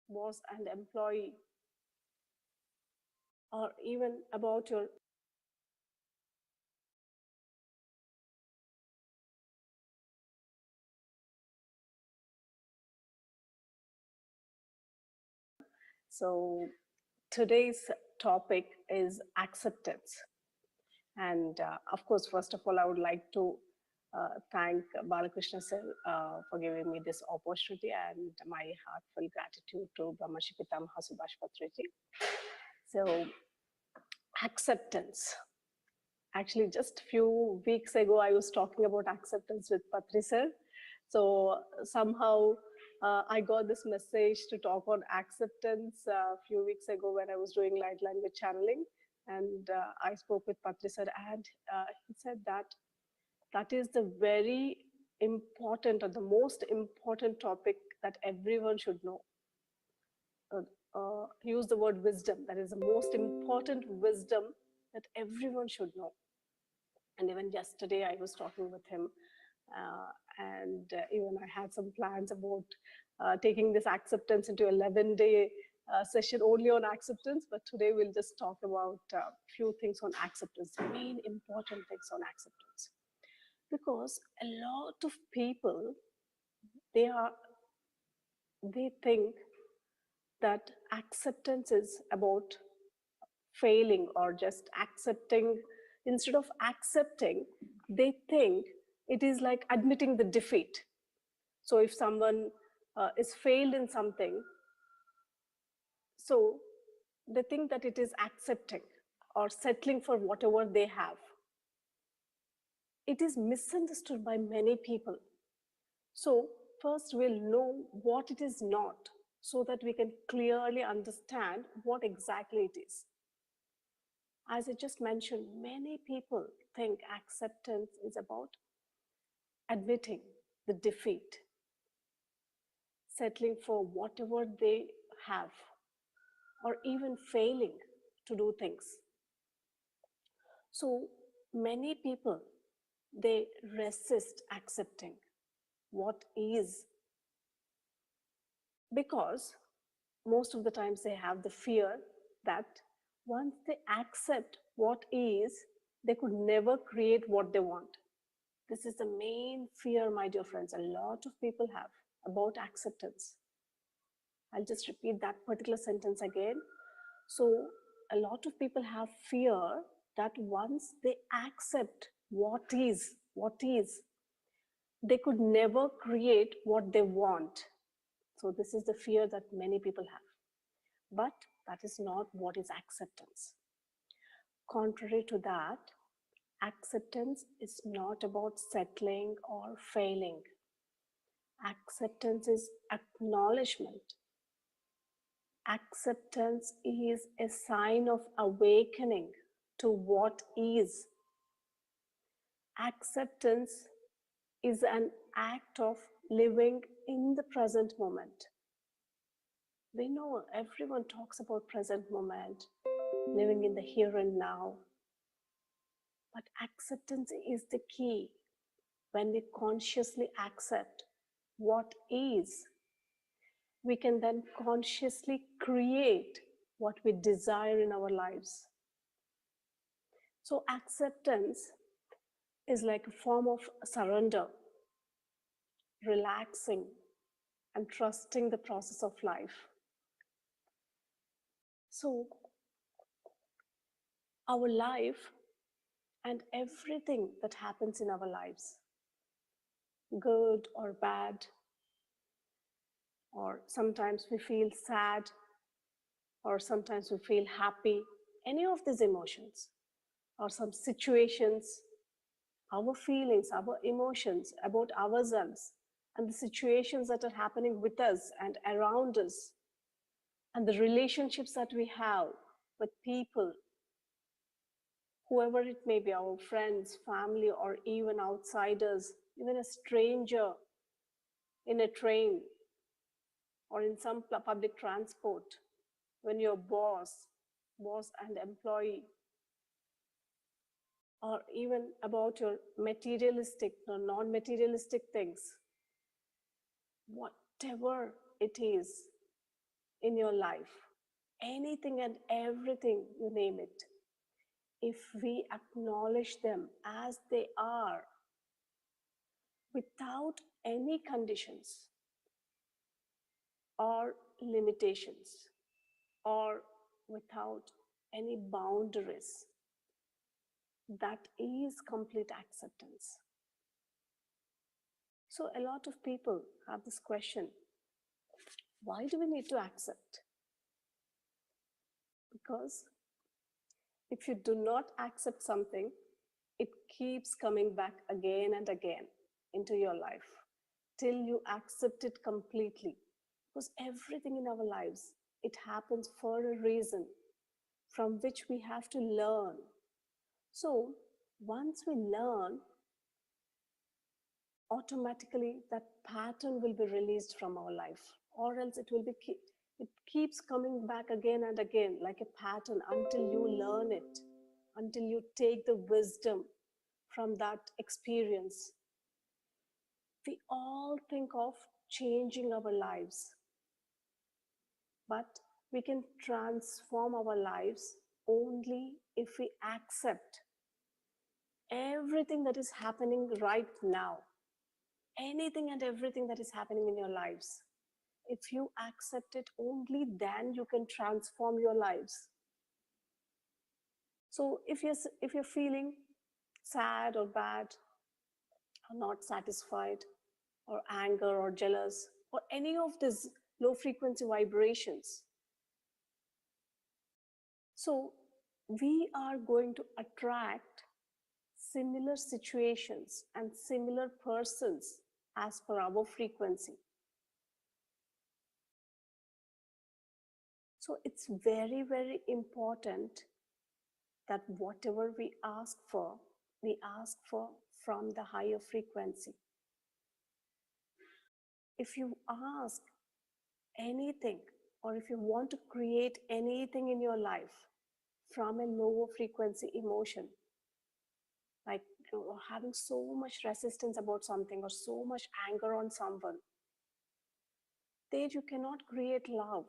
boss and employee, or even about your so today's topic is acceptance. And of course, first of all, I would like to thank Balakrishna sir for giving me this opportunity, and my heartfelt gratitude to Brahmashi Pitamaha Subhash Patriji. So, acceptance. Actually, just a few weeks ago, I was talking about acceptance with Patri sir. So somehow I got this message to talk on acceptance a few weeks ago when I was doing light language channeling. And I spoke with Patri sir, and he said that that is the very important or the most important topic that everyone should know. Use the word wisdom. That is the most important wisdom that everyone should know. And even yesterday, I was talking with him, and even I had some plans about taking this acceptance into 11-day session only on acceptance. But today, we'll just talk about a few things on acceptance, the main important things on acceptance. Because a lot of people, they think that acceptance is about failing or just accepting. Instead of accepting, they think it is like admitting the defeat. So if someone is failed in something, so they think that it is accepting or settling for whatever they have. It is misunderstood by many people. So first we'll know what it is not, so that we can clearly understand what exactly it is. As I just mentioned, many people think acceptance is about admitting the defeat, settling for whatever they have, or even failing to do things. So many people, they resist accepting what is, because most of the times they have the fear that once they accept what is, they could never create what they want. This is the main fear, my dear friends, a lot of people have about acceptance. I'll just repeat that particular sentence again. So a lot of people have fear that once they accept what is, they could never create what they want. So this is the fear that many people have. But that is not what is acceptance. Contrary to that, acceptance is not about settling or failing. Acceptance is acknowledgement. Acceptance is a sign of awakening to what is. Acceptance is an act of living in the present moment. We know everyone talks about present moment, living in the here and now. But acceptance is the key. When we consciously accept what is, we can then consciously create what we desire in our lives. So acceptance is like a form of surrender, relaxing and trusting the process of life. So our life and everything that happens in our lives, good or bad, or sometimes we feel sad, or sometimes we feel happy, any of these emotions, or some situations, our feelings, our emotions about ourselves, and the situations that are happening with us and around us, and the relationships that we have with people, whoever it may be, our friends, family, or even outsiders, even a stranger in a train or in some public transport, when your boss and employee or even about your materialistic or non-materialistic things, whatever it is in your life, anything and everything, you name it, if we acknowledge them as they are without any conditions or limitations or without any boundaries, that is complete acceptance. So, a lot of people have this question, why do we need to accept? Because if you do not accept something, it keeps coming back again and again into your life till you accept it completely. Because everything in our lives, it happens for a reason from which we have to learn. So once we learn, automatically that pattern will be released from our life, or else it keeps coming back again and again like a pattern until you learn it, until you take the wisdom from that experience. We all think of changing our lives, but we can transform our lives only if we accept everything that is happening right now, anything and everything that is happening in your lives. If you accept it, only then you can transform your lives. So if you're feeling sad or bad or not satisfied or anger or jealous or any of these low frequency vibrations, so we are going to attract similar situations and similar persons as per our frequency. So it's very, very important that whatever we ask for from the higher frequency. If you ask anything, or if you want to create anything in your life from a lower frequency emotion, like you're having so much resistance about something or so much anger on someone, there you cannot create love,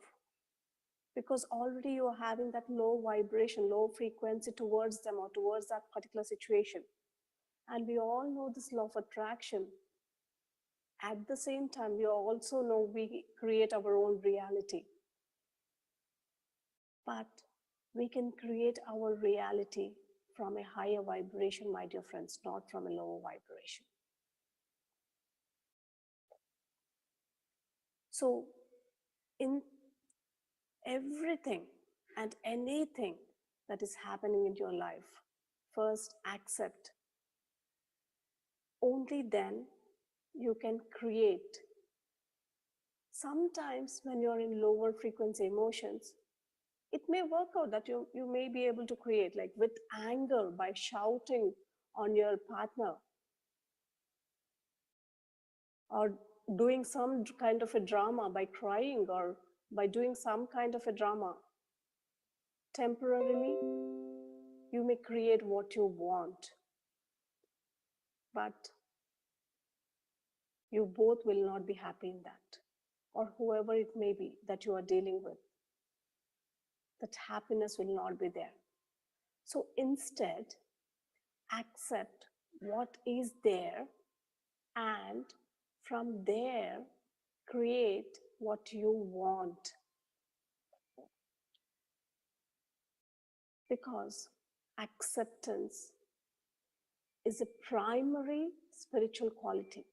because already you are having that low vibration, low frequency towards them or towards that particular situation. And we all know this law of attraction. At the same time, we also know we create our own reality. But we can create our reality from a higher vibration, my dear friends, not from a lower vibration. So, in everything and anything that is happening in your life, first accept. Only then you can create. Sometimes when you're in lower frequency emotions, it may work out that you may be able to create, like with anger, by shouting on your partner, or doing some kind of a drama by crying, or by doing some kind of a drama. Temporarily, you may create what you want, but you both will not be happy in that, or whoever it may be that you are dealing with, that happiness will not be there. So instead, accept what is there, and from there, create what you want. Because acceptance is a primary spiritual quality.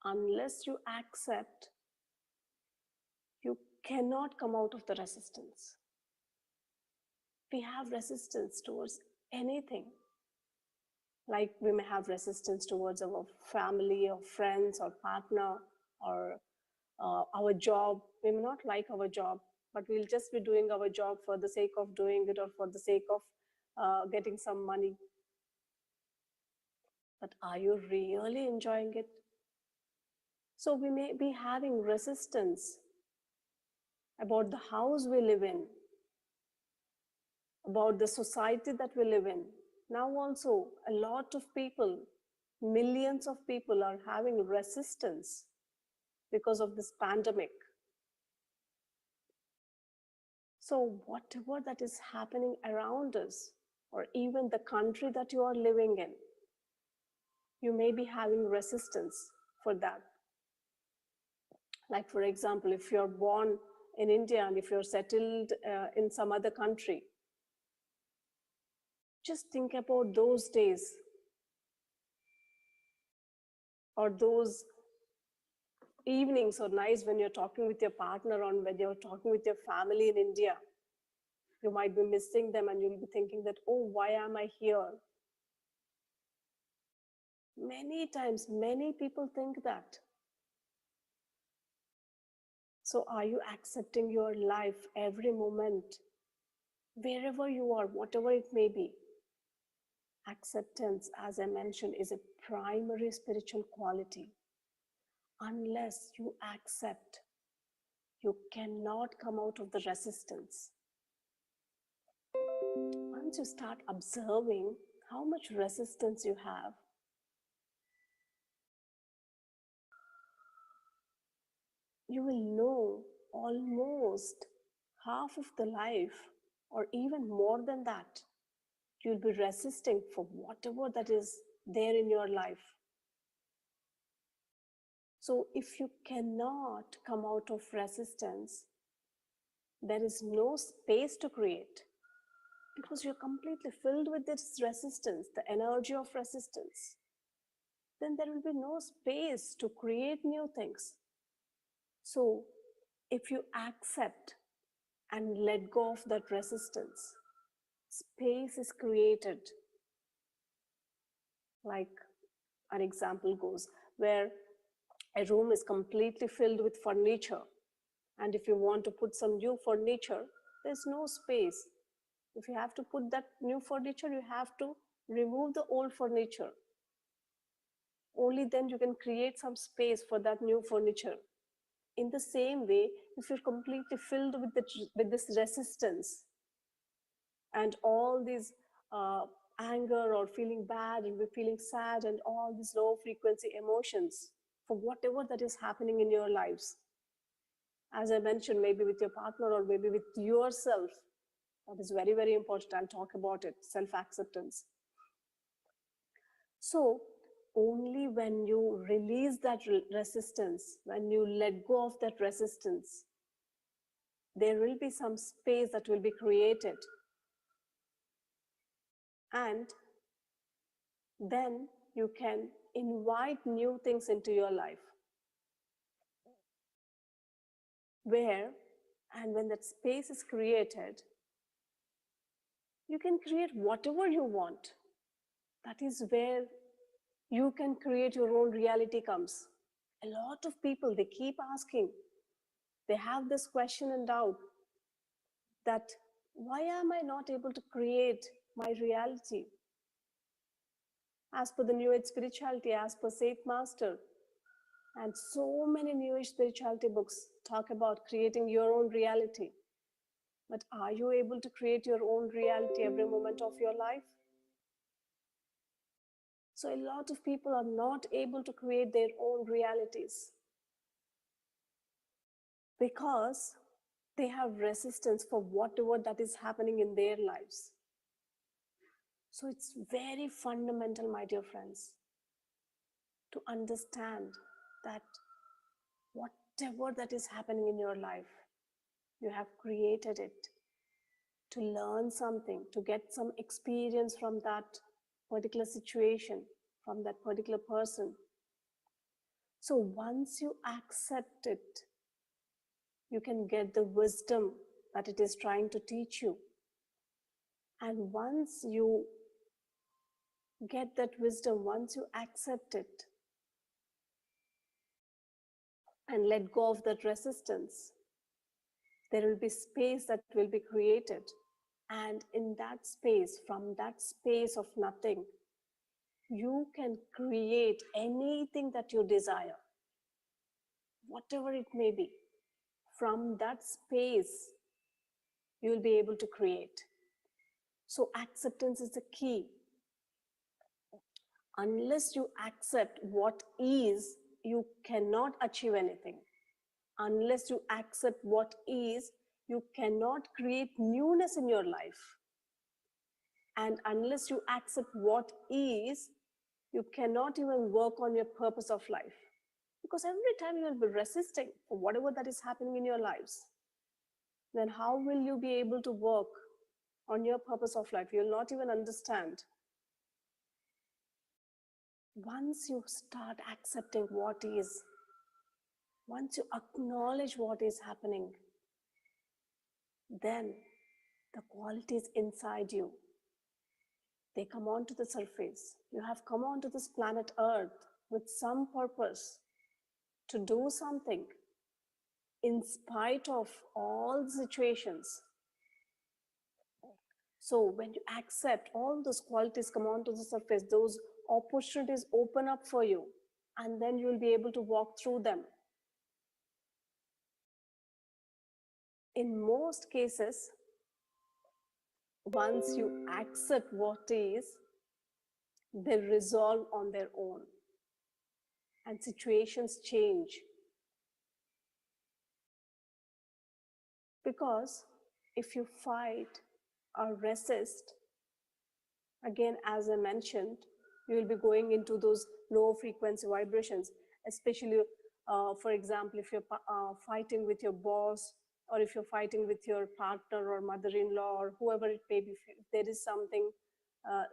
Unless you accept, you cannot come out of the resistance. We have resistance towards anything. Like we may have resistance towards our family or friends or partner or our job. We may not like our job, but we'll just be doing our job for the sake of doing it, or for the sake of getting some money. But are you really enjoying it? So we may be having resistance about the house we live in, about the society that we live in, Now also a lot of people, millions of people are having resistance because of this pandemic. So whatever that is happening around us, or even the country that you are living in, you may be having resistance for that. Like, for example, if you're born in India and if you're settled in some other country, just think about those days or those evenings or nights when you're talking with your partner or when you're talking with your family in India. You might be missing them and you'll be thinking that, oh, why am I here? Many times, many people think that. So are you accepting your life every moment, wherever you are, whatever it may be? Acceptance, as I mentioned, is a primary spiritual quality. Unless you accept, you cannot come out of the resistance. Once you start observing how much resistance you have, you will know almost half of the life, or even more than that, you'll be resisting for whatever that is there in your life. So if you cannot come out of resistance, there is no space to create, because you're completely filled with this resistance, the energy of resistance. Then there will be no space to create new things. So if you accept and let go of that resistance, space is created. Like an example goes, where a room is completely filled with furniture, and if you want to put some new furniture, there's no space. If you have to put that new furniture, you have to remove the old furniture. Only then you can create some space for that new furniture. In the same way, if you're completely filled with this resistance and all these anger or feeling bad and feeling sad and all these low frequency emotions for whatever that is happening in your lives, as I mentioned, maybe with your partner or maybe with yourself, that is very, very important. I'll talk about it, self-acceptance. So only when you release that resistance, when you let go of that resistance, there will be some space that will be created. And then you can invite new things into your life. Where, and when that space is created, you can create whatever you want. That is where you can create your own reality comes. A lot of people, they keep asking, they have this question and doubt that why am I not able to create my reality? As per the New Age spirituality, as per Saint Master, and so many New Age spirituality books talk about creating your own reality. But are you able to create your own reality every moment of your life? So a lot of people are not able to create their own realities because they have resistance for whatever that is happening in their lives. So it's very fundamental, my dear friends, to understand that whatever that is happening in your life, you have created it to learn something, to get some experience from that particular situation, from that particular person. So once you accept it, you can get the wisdom that it is trying to teach you. And once you get that wisdom, once you accept it and let go of that resistance, there will be space that will be created. And in that space, from that space of nothing, you can create anything that you desire, whatever it may be. From that space, you will be able to create. So acceptance is the key. Unless you accept what is, you cannot achieve anything. Unless you accept what is, you cannot create newness in your life. And unless you accept what is, you cannot even work on your purpose of life. Because every time you will be resisting for whatever that is happening in your lives, then how will you be able to work on your purpose of life? You'll not even understand. Once you start accepting what is, once you acknowledge what is happening, then the qualities inside you, they come onto the surface. You have come onto this planet Earth with some purpose to do something in spite of all the situations. So when you accept, all those qualities come onto the surface, those opportunities open up for you, and then you will be able to walk through them. In most cases, once you accept what is, they resolve on their own and situations change. Because if you fight or resist, again, as I mentioned, you will be going into those low frequency vibrations, especially, for example, if you're fighting with your boss, or if you're fighting with your partner or mother-in-law or whoever it may be, if there is something,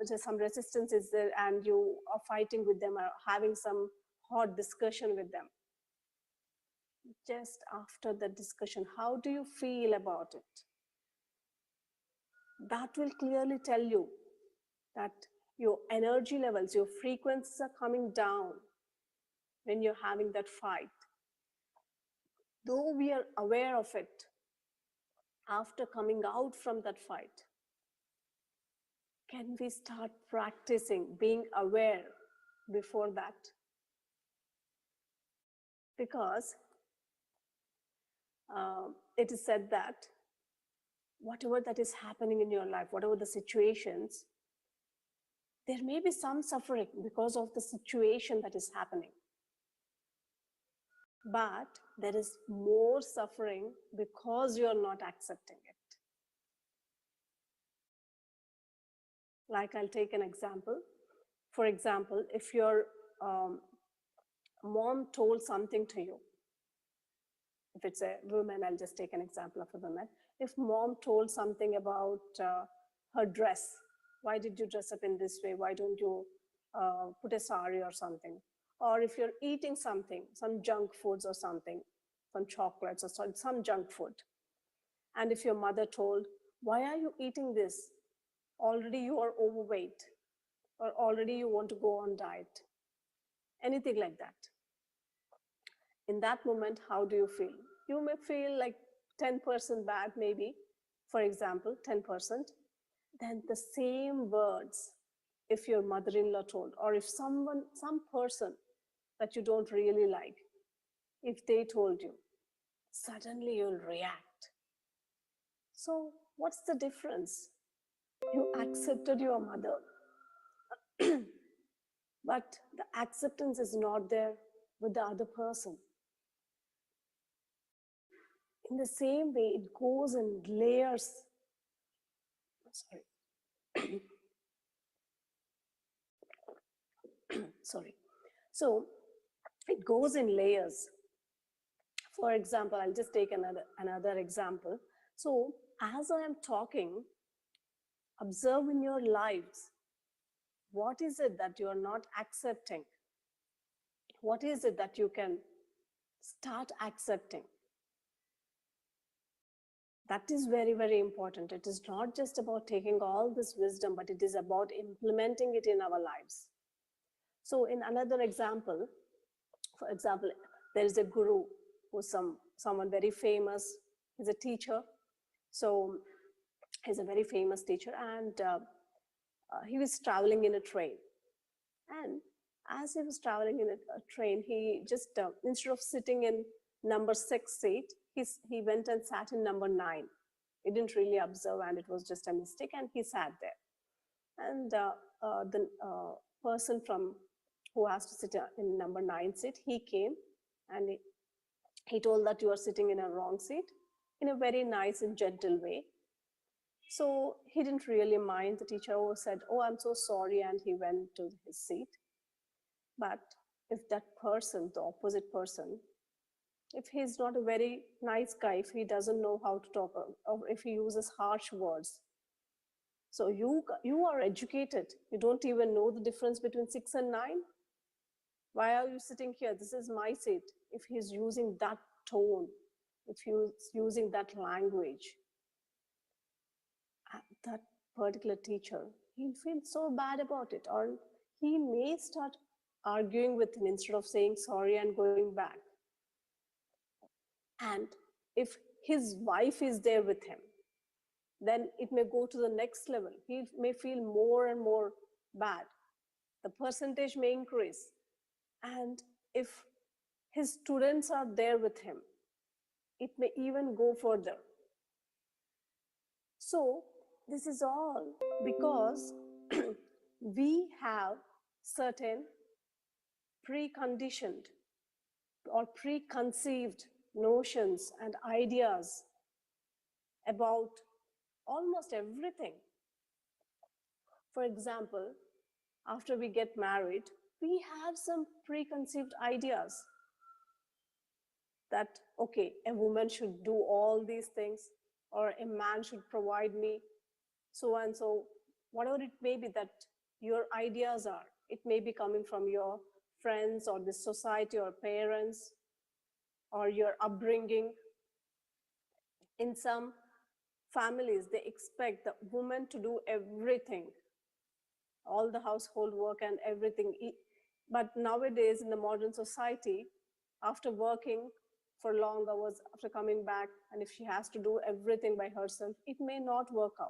there's some resistance is there and you are fighting with them or having some hot discussion with them. Just after the discussion, how do you feel about it? That will clearly tell you that your energy levels, your frequencies are coming down when you're having that fight. Though we are aware of it, after coming out from that fight, can we start practicing being aware before that? Because it is said that whatever that is happening in your life, whatever the situations, there may be some suffering because of the situation that is happening. But there is more suffering because you are not accepting it. Like, I'll take an example. For example, if your mom told something to you, if it's a woman, I'll just take an example of a woman. If mom told something about her dress, why did you dress up in this way? Why don't you put a sari or something? Or if you're eating something, some junk foods or something, some chocolates or some junk food. And if your mother told, why are you eating this? Already you are overweight, or already you want to go on diet. Anything like that. In that moment, how do you feel? You may feel like 10% bad, maybe, for example, 10%. Then the same words, if your mother-in-law told, or if some person that you don't really like, if they told you, suddenly you'll react. So what's the difference? You accepted your mother, but the acceptance is not there with the other person. In the same way, it goes in layers. Sorry. Sorry. So it goes in layers. For example, I'll just take another example. So as I am talking, observe in your lives, what is it that you are not accepting? What is it that you can start accepting? That is very, very important. It is not just about taking all this wisdom, but it is about implementing it in our lives. So in another example, for example, there is a guru who's someone very famous. He's a teacher. So he's a very famous teacher, and he was traveling in a train. And as he was traveling in a train, he just, instead of sitting in number 6 seat, he went and sat in number 9. He didn't really observe, and it was just a mistake, and he sat there. And person from who has to sit in number 9 seat, he came and he told that you are sitting in a wrong seat in a very nice and gentle way. So he didn't really mind. The teacher said, oh, I'm so sorry, and he went to his seat. But if that person, the opposite person, if he's not a very nice guy, if he doesn't know how to talk, or if he uses harsh words, so you are educated, you don't even know the difference between 6 and 9. Why are you sitting here? This is my seat. If he's using that tone, if he's using that language, that particular teacher, he'll feel so bad about it, or he may start arguing with him instead of saying sorry and going back. And if his wife is there with him, then it may go to the next level. He may feel more and more bad. The percentage may increase. And if his students are there with him, it may even go further. So this is all because we have certain preconditioned or preconceived notions and ideas about almost everything. For example, after we get married, we have some preconceived ideas that, okay, a woman should do all these things, or a man should provide me, so and so, whatever it may be that your ideas are. It may be coming from your friends or the society or parents or your upbringing. In some families, they expect the woman to do everything, all the household work and everything. But nowadays in the modern society, after working for long hours, after coming back, and if she has to do everything by herself, it may not work out.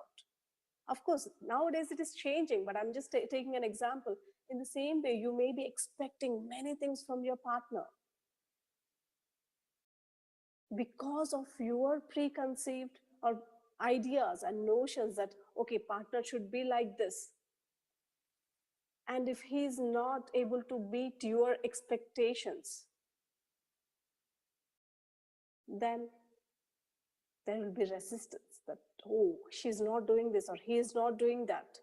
Of course, nowadays it is changing, but I'm just taking an example. In the same way, you may be expecting many things from your partner because of your preconceived or ideas and notions that, okay, partner should be like this. And if he's not able to meet your expectations, then there will be resistance that, oh, she's not doing this or he is not doing that.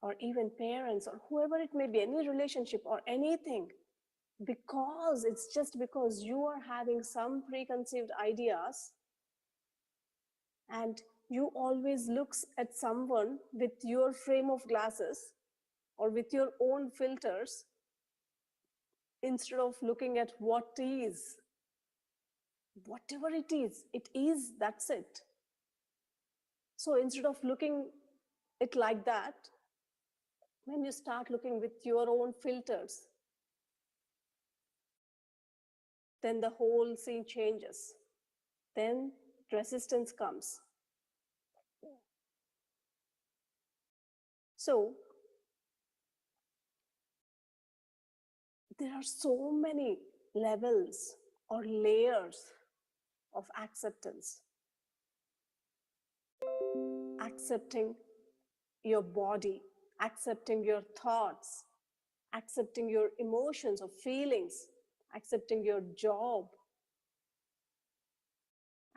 Or even parents or whoever it may be, any relationship or anything, because it's just because you are having some preconceived ideas and you always look at someone with your frame of glasses or with your own filters instead of looking at what is. Whatever it is, that's it. So instead of looking it like that, when you start looking with your own filters, then the whole scene changes. Then resistance comes. So there are so many levels or layers of acceptance. Accepting your body, accepting your thoughts, accepting your emotions or feelings, accepting your job,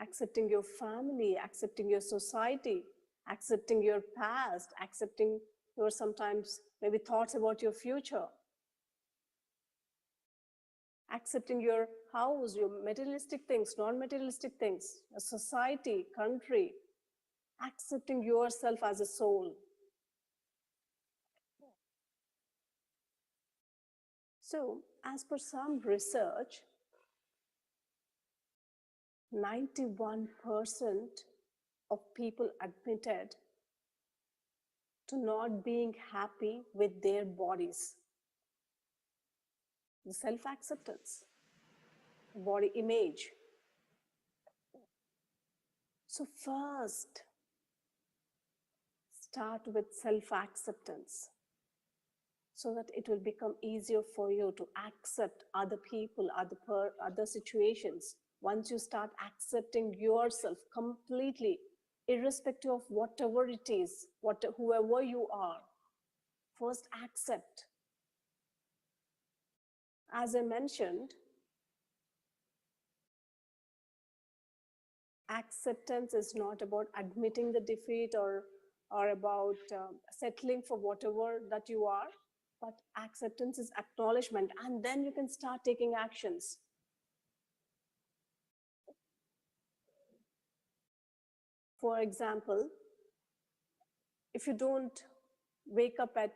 accepting your family, accepting your society, accepting your past, accepting your sometimes maybe thoughts about your future, accepting your house, your materialistic things, non-materialistic things, a society, country, accepting yourself as a soul. So, as per some research, 91% of people admitted to not being happy with their bodies. The self-acceptance, body image. So first, start with self-acceptance so that it will become easier for you to accept other people, other situations. Once you start accepting yourself completely, irrespective of whatever it is, whoever you are. First, accept. As I mentioned, acceptance is not about admitting the defeat or about settling for whatever that you are, but acceptance is acknowledgement, and then you can start taking actions. For example, if you don't wake up at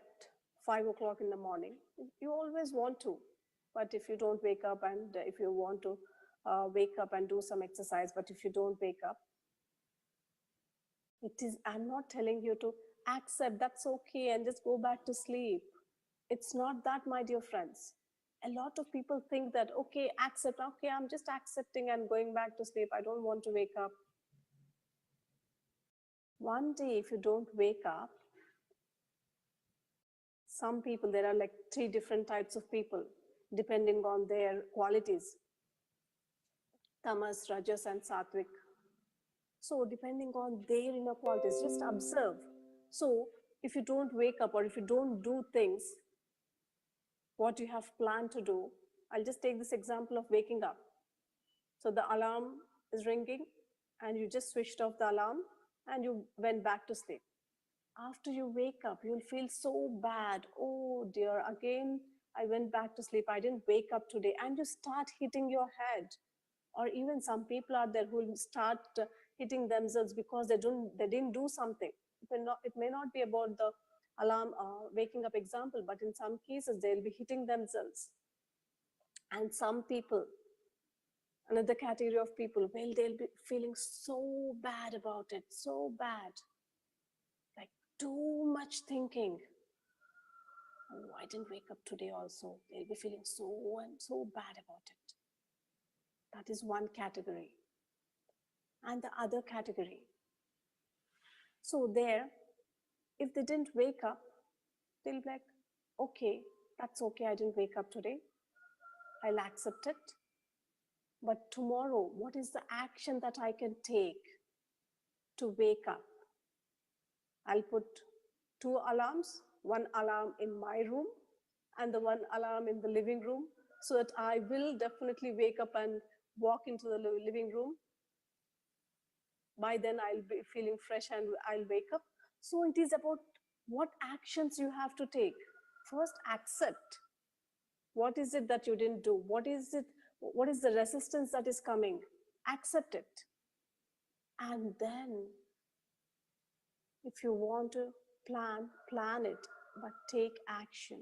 5 o'clock in the morning, you always want to, but if you don't wake up, and if you want to wake up and do some exercise, but if you don't wake up, I'm not telling you to accept, that's okay, and just go back to sleep. It's not that, my dear friends. A lot of people think that, okay, accept, okay, I'm just accepting and going back to sleep. I don't want to wake up. One day, if you don't wake up, some people, there are like 3 different types of people, depending on their qualities: tamas, rajas, and sattvic. So depending on their inner qualities, just observe. So if you don't wake up, or if you don't do things what you have planned to do, I'll just take this example of waking up. So the alarm is ringing and you just switched off the alarm and you went back to sleep. After you wake up, you'll feel so bad. Oh dear, again, I went back to sleep. I didn't wake up today. And you start hitting your head. Or even some people are there who will start hitting themselves because they didn't do something. It may not be about the alarm waking up example, but in some cases, they'll be hitting themselves. And some people, another category of people, well, they'll be feeling so bad about it, so bad. Like too much thinking. Oh, I didn't wake up today also. They'll be feeling so bad about it. That is one category. And the other category. So there, if they didn't wake up, they'll be like, okay, that's okay, I didn't wake up today. I'll accept it. But tomorrow, what is the action that I can take to wake up? I'll put 2 alarms, 1 alarm in my room and the 1 alarm in the living room, so that I will definitely wake up and walk into the living room. By then I'll be feeling fresh and I'll wake up. So it is about what actions you have to take. First, accept. What is it that you didn't do? What is the resistance that is coming? Accept it. And then, if you want to plan it, but take action.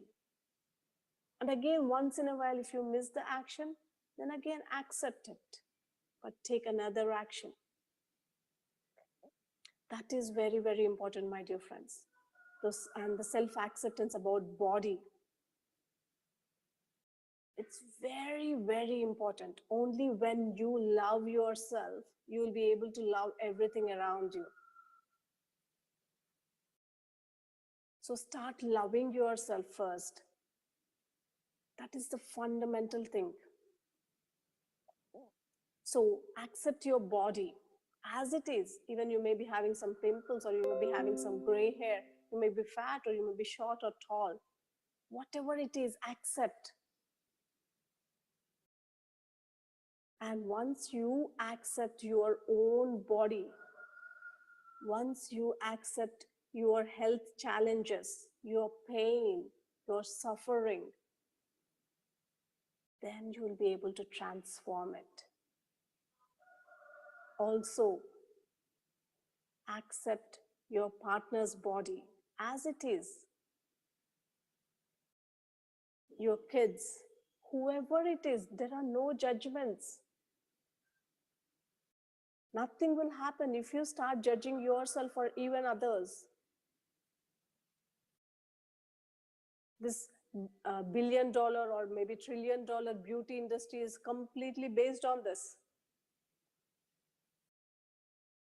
And again, once in a while, if you miss the action, then again, accept it, but take another action. That is very, very important, my dear friends. And the self-acceptance about body. It's very, very important. Only when you love yourself, you will be able to love everything around you. So start loving yourself first. That is the fundamental thing. So accept your body as it is. Even you may be having some pimples, or you may be having some gray hair, you may be fat, or you may be short or tall. Whatever it is, accept. And once you accept your own body, once you accept your health challenges, your pain, your suffering, then you will be able to transform it. Also, accept your partner's body as it is. Your kids, whoever it is, there are no judgments. Nothing will happen if you start judging yourself or even others. This $1 billion or maybe $1 trillion beauty industry is completely based on this.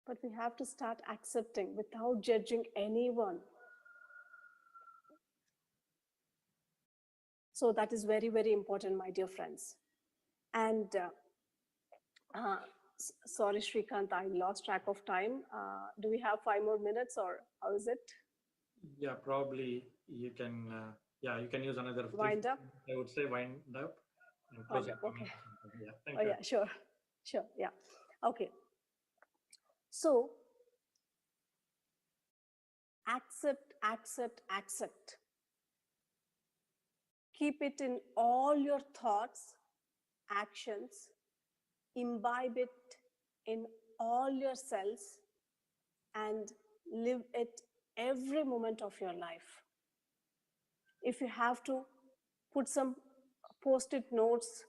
But we have to start accepting without judging anyone. So that is very, very important, my dear friends. And Sorry, Shrikant, I lost track of time. Do we have 5 more minutes or how is it? Yeah, probably you can. Yeah, you can use another three. Wind up? I would say wind up and Wind closing up, okay. comments or something. Yeah, Oh, thank you. yeah, sure. Sure, yeah. Okay. So, accept, accept, accept. Keep it in all your thoughts, actions, imbibe it in all your cells, and live it every moment of your life. If you have to, put some post-it notes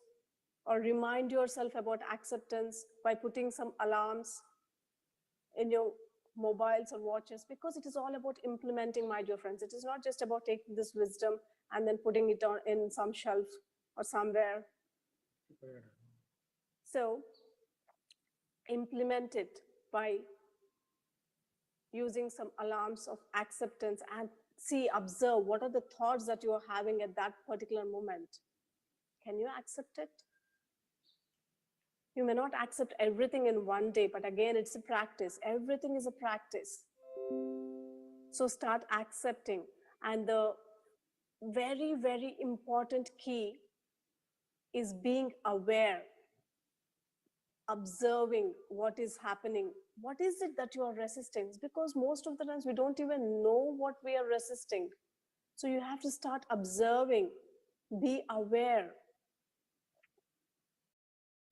or remind yourself about acceptance by putting some alarms in your mobiles or watches, because it is all about implementing, my dear friends. It is not just about taking this wisdom and then putting it on in some shelf or somewhere. So implement it by using some alarms of acceptance and see, observe what are the thoughts that you are having at that particular moment. Can you accept it? You may not accept everything in one day, but again, it's a practice. Everything is a practice. So start accepting. And the very, very important key is being aware, observing what is happening. What is it that you are resisting? It's because most of the times we don't even know what we are resisting. So you have to start observing, be aware.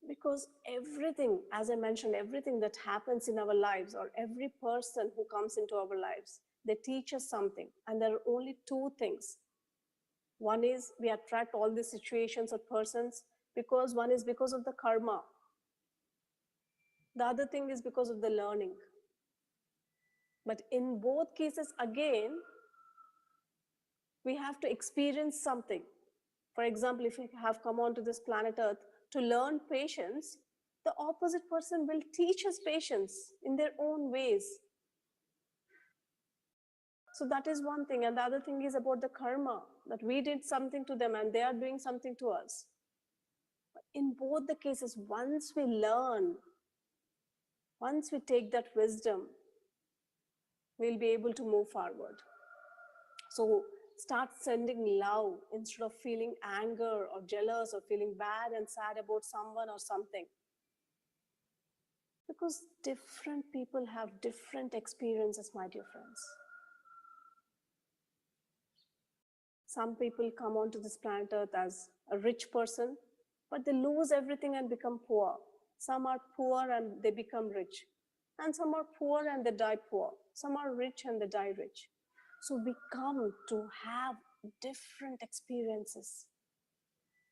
Because everything, as I mentioned, everything that happens in our lives, or every person who comes into our lives, they teach us something. And there are only two things. One is we attract all these situations or persons because one is because of the karma. The other thing is because of the learning. But in both cases, again, we have to experience something. For example, if you have come onto this planet Earth to learn patience, the opposite person will teach us patience in their own ways. So that is one thing. And the other thing is about the karma, that we did something to them and they are doing something to us. In both the cases, once we learn, once we take that wisdom, we'll be able to move forward. So start sending love instead of feeling anger or jealous or feeling bad and sad about someone or something. Because different people have different experiences, my dear friends. Some people come onto this planet Earth as a rich person, but they lose everything and become poor. Some are poor and they become rich. And some are poor and they die poor. Some are rich and they die rich. So we come to have different experiences.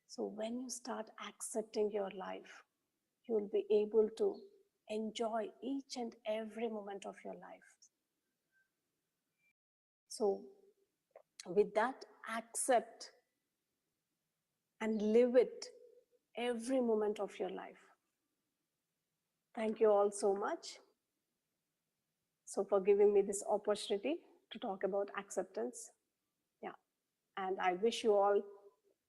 So when you start accepting your life, you will be able to enjoy each and every moment of your life. So with that, accept and live it every moment of your life. Thank you all so much. So for giving me this opportunity to talk about acceptance. Yeah. And I wish you all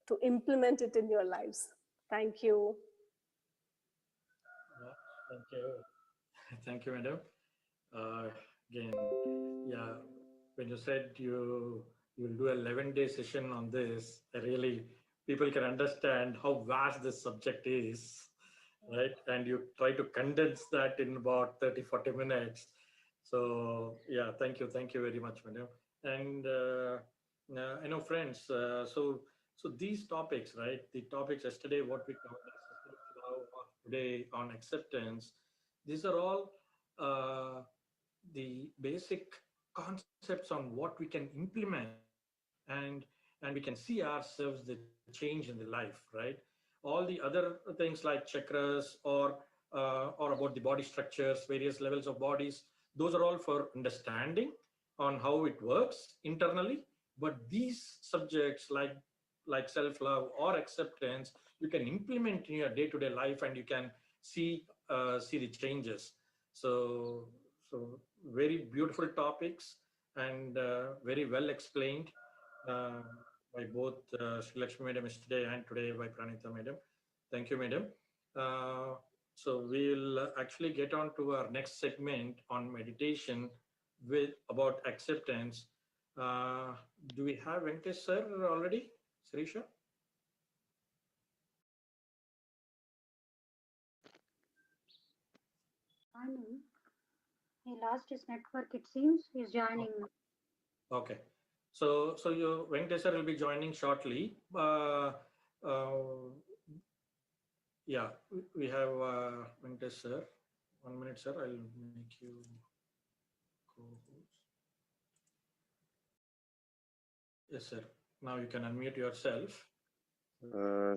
to implement it in your lives. Thank you. Yeah, thank you. Thank you, madam. Uh, Again, yeah, when you said you'll do a 11-day session on this, really people can understand how vast this subject is, right? And you try to condense that in about 30-40 minutes. So yeah, thank you very much, madam. And I know, friends. So these topics, right? The topics yesterday, what we covered as self-love, or today on acceptance, these are all the basic concepts on what we can implement, and we can see ourselves the change in the life, right? All the other things like chakras or about the body structures, various levels of bodies, those are all for understanding on how it works internally. But these subjects like self-love or acceptance, you can implement in your day-to-day life, and you can see the changes. So very beautiful topics, and very well explained uh, by both Sri Lakshmi Madam yesterday and today by Pranahitha Madam. Thank you, Madam. Uh, So we'll actually get on to our next segment on meditation with about acceptance. Uh, do we have Venkatesh sir already? Sirisha? Joining. He lost his network, it seems. He's Oh, joining now. okay. So you Venkatesh sir will be joining shortly. Uh, yeah, we have Venkatesh sir. 1 minute, sir. I'll make you co-host. Yes, sir. Now you can unmute yourself.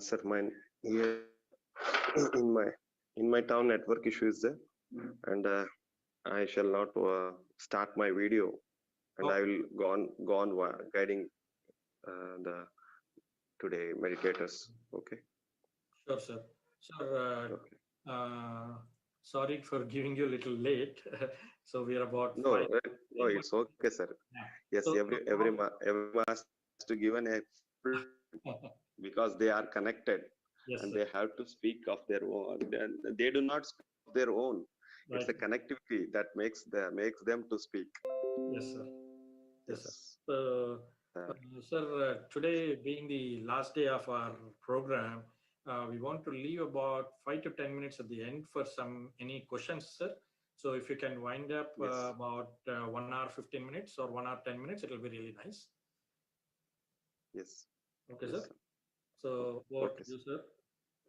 Sir, mine here in my town network issue is there, and I shall not start my video, and I Okay, will go on guiding the today meditators. Okay, sure, sir. Sir, okay. sorry for giving you a little late. So we are about No, five. no, it's okay, sir. Yeah. Yes, So, every master has to give an a full time because they are connected yes, and sir. they have to speak of their own. They do not speak of their own. It's Right. the connectivity that makes them to speak. Yes, sir. Yes, sir. Yes. So, Uh, sir, today being the last day of our program, we want to leave about 5 to 10 minutes at the end for some any questions, sir. So if you can wind up yes. about 1 hour 15 minutes or 1 hour 10 minutes, it will be really nice. Yes. Okay, sir. Yes, sir. So over to Okay, you, sir.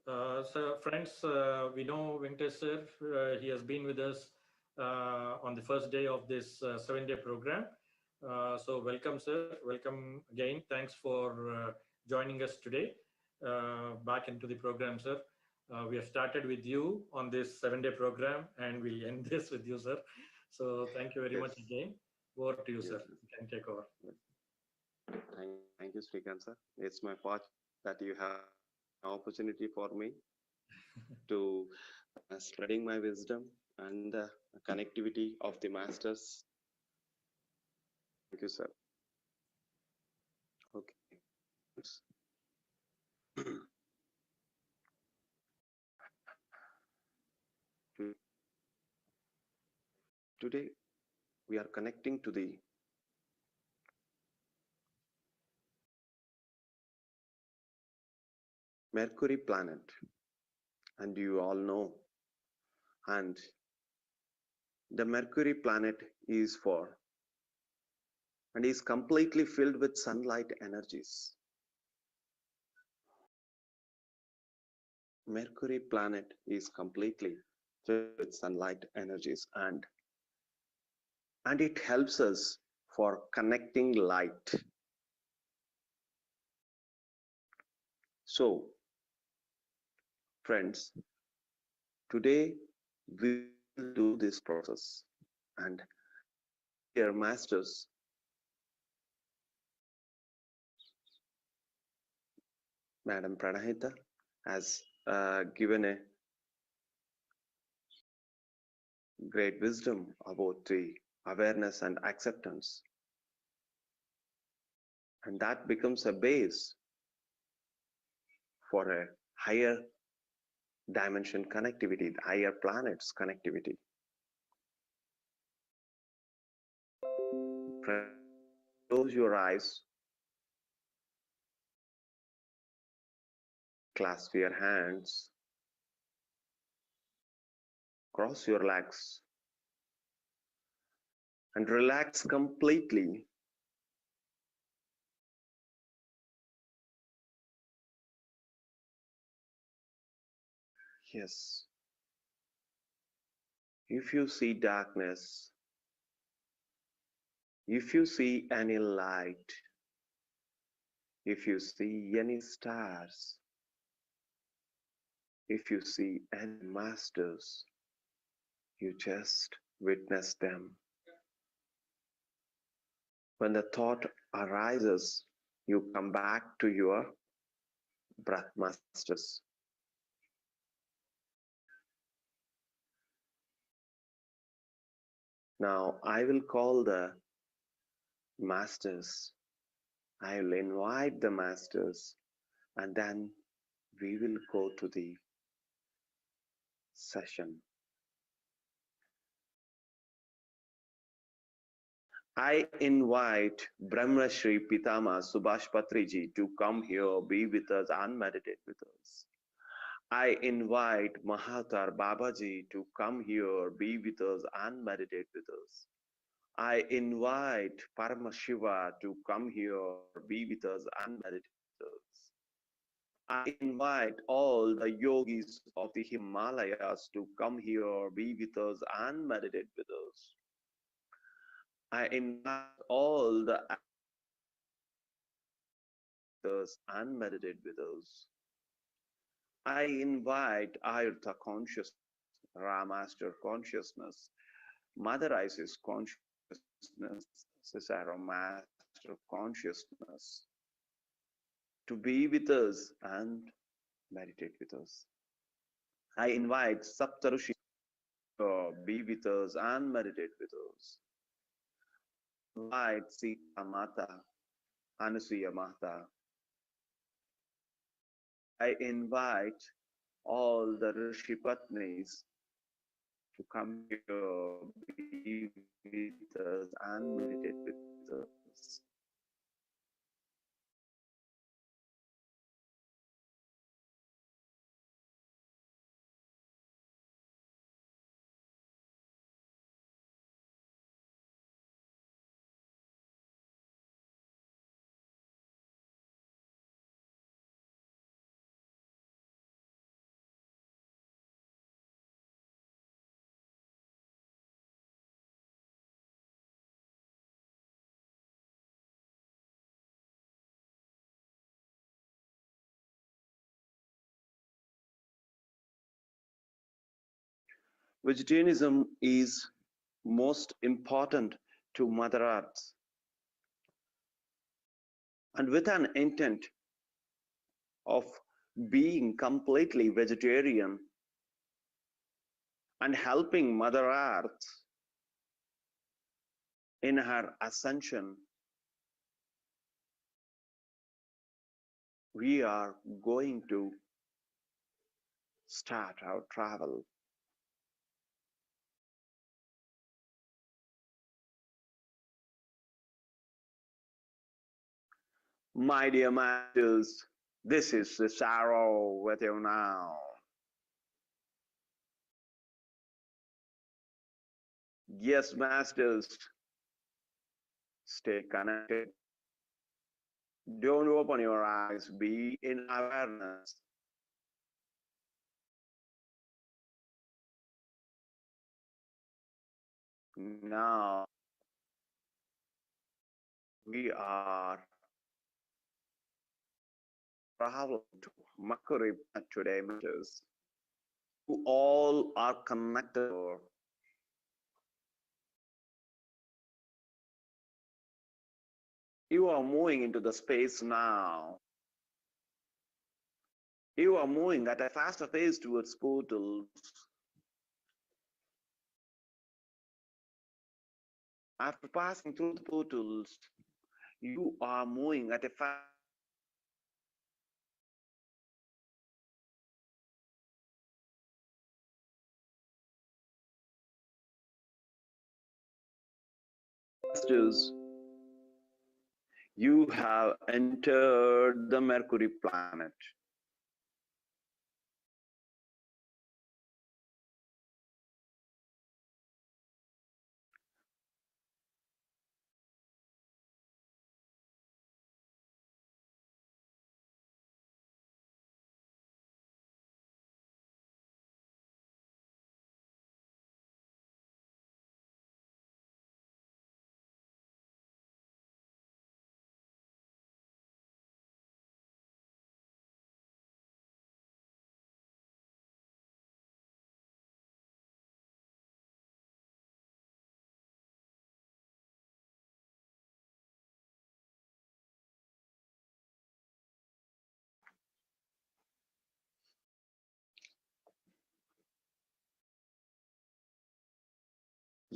sir. So, friends, we know Venkatesh sir. He has been with us on the first day of this 7 day program. So, welcome, sir. Welcome again. Thanks for joining us today. Back into the program, sir. We have started with you on this 7 day program, and we'll end this with you, sir. So, thank you very Yes. much again. Over to you, sir. Yes. You can take over. Yes. Thank you, Srikanth, sir. It's my fortune that you have given an opportunity for me to spreading my wisdom and the connectivity of the masters. Thank you, sir. Okay. Today we are connecting to the Mercury planet, and you all know, and the Mercury planet is for and is completely filled with sunlight energies. Mercury planet is completely filled with sunlight energies, and it helps us for connecting light. So, friends, today we will do this process, and our dear masters, Madam Pranahitha, has given a great wisdom about the awareness and acceptance, and that becomes a base for a higher dimension connectivity, the higher planets connectivity. Close your eyes, clasp your hands, cross your legs, and relax completely. Yes, if you see darkness, if you see any light, if you see any stars, if you see any masters, you just witness them. When the thought arises, you come back to your breath masters. Now I will call the masters. I will invite the masters, and then we will go to the session. I invite Brahmashri Pitama Subhash Patriji to come here, be with us, and meditate with us. I invite Mahatar Babaji to come here, be with us, and meditate with us. I invite Paramashiva to come here, be with us, and meditate with us. I invite all the yogis of the Himalayas to come here, be with us, and meditate with us. I invite all the us and meditate with us. I invite Ayurtha consciousness, Ramaster consciousness, Mother Isis consciousness, Cicero Master consciousness to be with us and meditate with us. I invite Saptarushi to be with us and meditate with us. I invite Sita Mata, Anusuya Mata. I invite all the Rishi Patnis to come here, be with us, and meditate with us. Vegetarianism is most important to Mother Earth, and with an intent of being completely vegetarian and helping Mother Earth in her ascension, we are going to start our travel. My dear masters, this is Cesaro with you now. Yes, masters, stay connected. Don't open your eyes, be in awareness. Now we are traveling to Makuri today, masters. You all are connected. You are moving into the space now. You are moving at a faster pace towards portals. After passing through the portals, you are moving at a masters. You have entered the Mercury planet.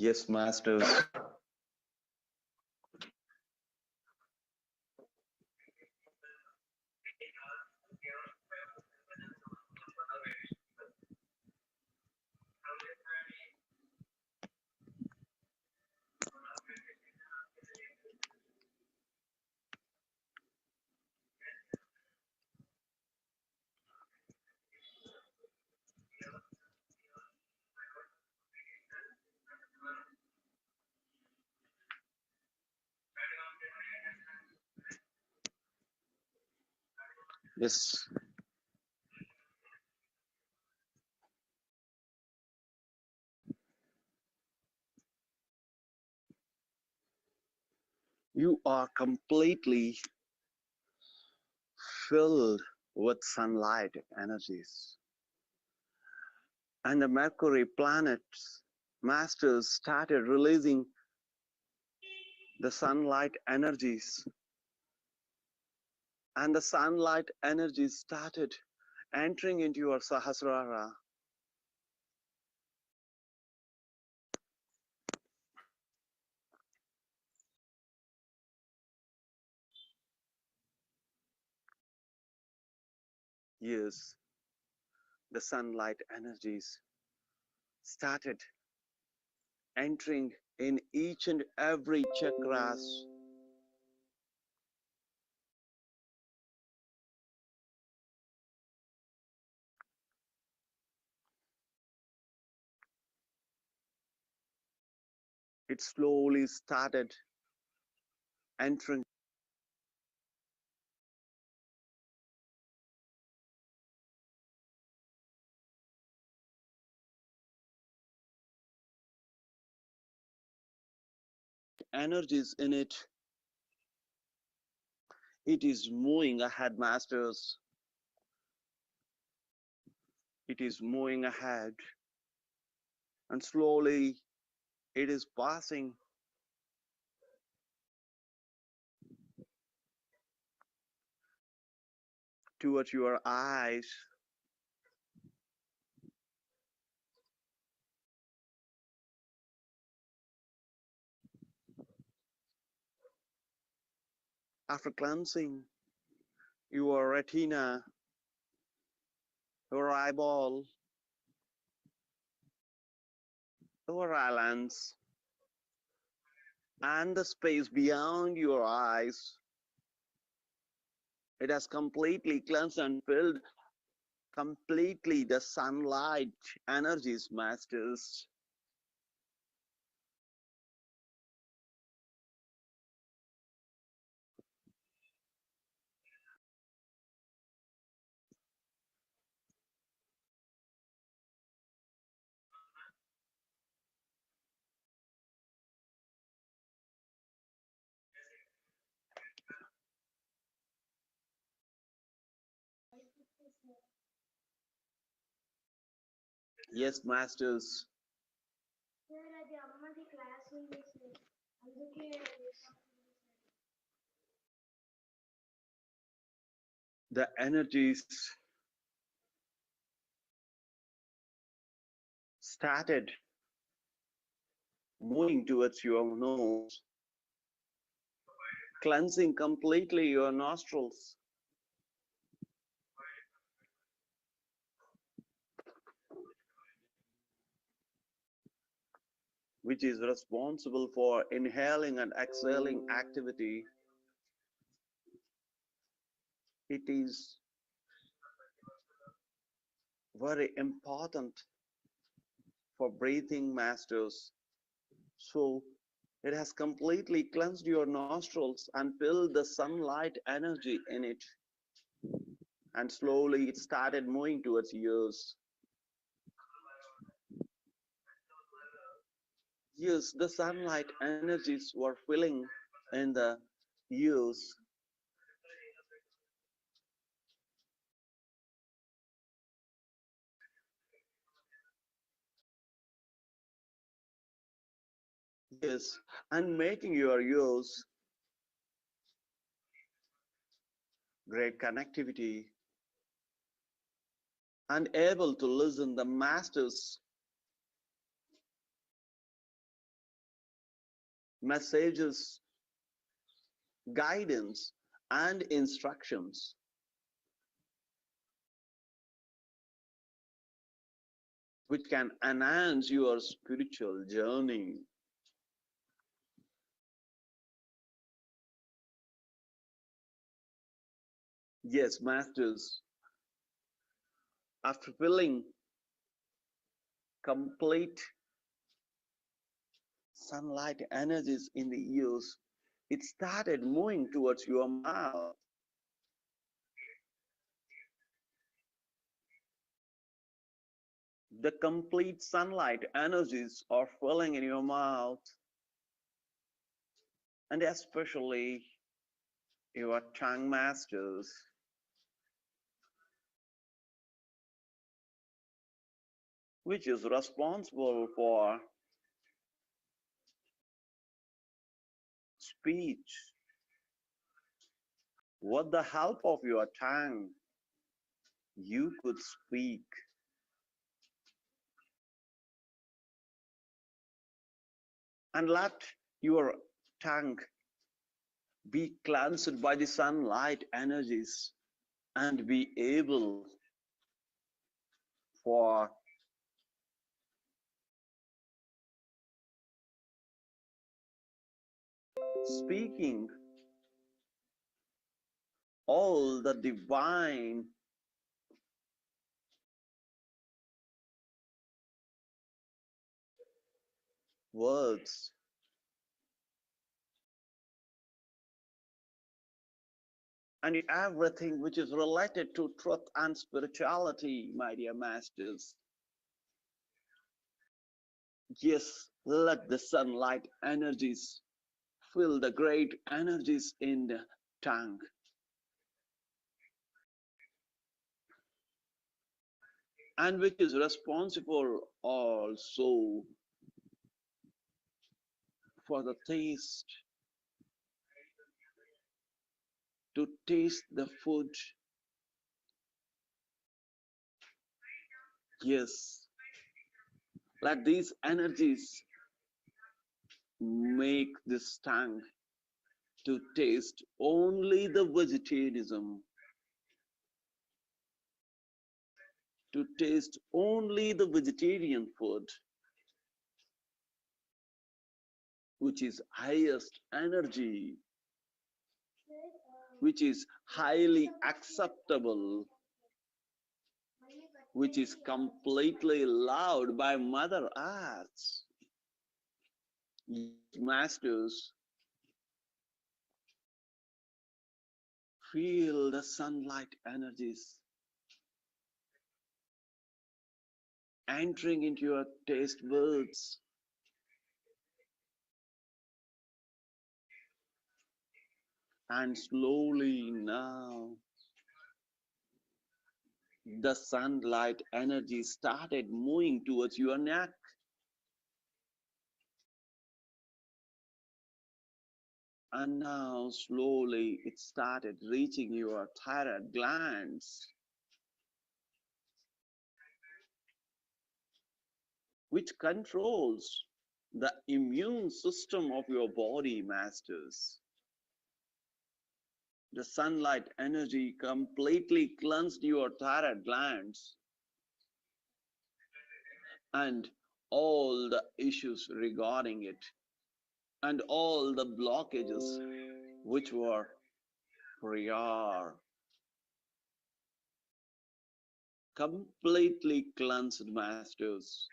Yes, masters. Yes, you are completely filled with sunlight energies. And the Mercury planet's masters started releasing the sunlight energies. And the sunlight energies started entering into your Sahasrara. Yes, the sunlight energies started entering in each and every chakras. It slowly started entering energies in it. It is moving ahead, masters. It is moving ahead, and slowly it is passing towards your eyes. After cleansing your retina, your eyeball, your eyelids, and the space beyond your eyes, it has completely cleansed and filled completely the sunlight energies, masters. Yes, masters. The energies started moving towards your nose, cleansing completely your nostrils, which is responsible for inhaling and exhaling activity. It is very important for breathing, masters. So it has completely cleansed your nostrils and filled the sunlight energy in it. And slowly it started moving towards yours. Yes, the sunlight energies were filling in the ears. Yes, and making your ears great connectivity and able to listen the master's messages, guidance, and instructions, which can enhance your spiritual journey. Yes, masters, after feeling complete sunlight energies in the ears, it started moving towards your mouth. The complete sunlight energies are filling in your mouth, and especially your tongue masters, which is responsible for speech. With the help of your tongue, you could speak. And let your tongue be cleansed by the sunlight energies and be able for speaking all the divine words and everything which is related to truth and spirituality, my dear masters. Yes, let the sunlight energies fill the great energies in the tongue, and which is responsible also for the taste, to taste the food. Yes, let these energies make this tongue to taste only the vegetarianism, to taste only the vegetarian food, which is highest energy, which is highly acceptable, which is completely loved by Mother Earth. Yes, masters, feel the sunlight energies entering into your taste buds, and slowly now the sunlight energy started moving towards your neck, and now slowly it started reaching your thyroid glands, which controls the immune system of your body, masters. The sunlight energy completely cleansed your thyroid glands and all the issues regarding it, and all the blockages which were prior, completely cleansed, masters.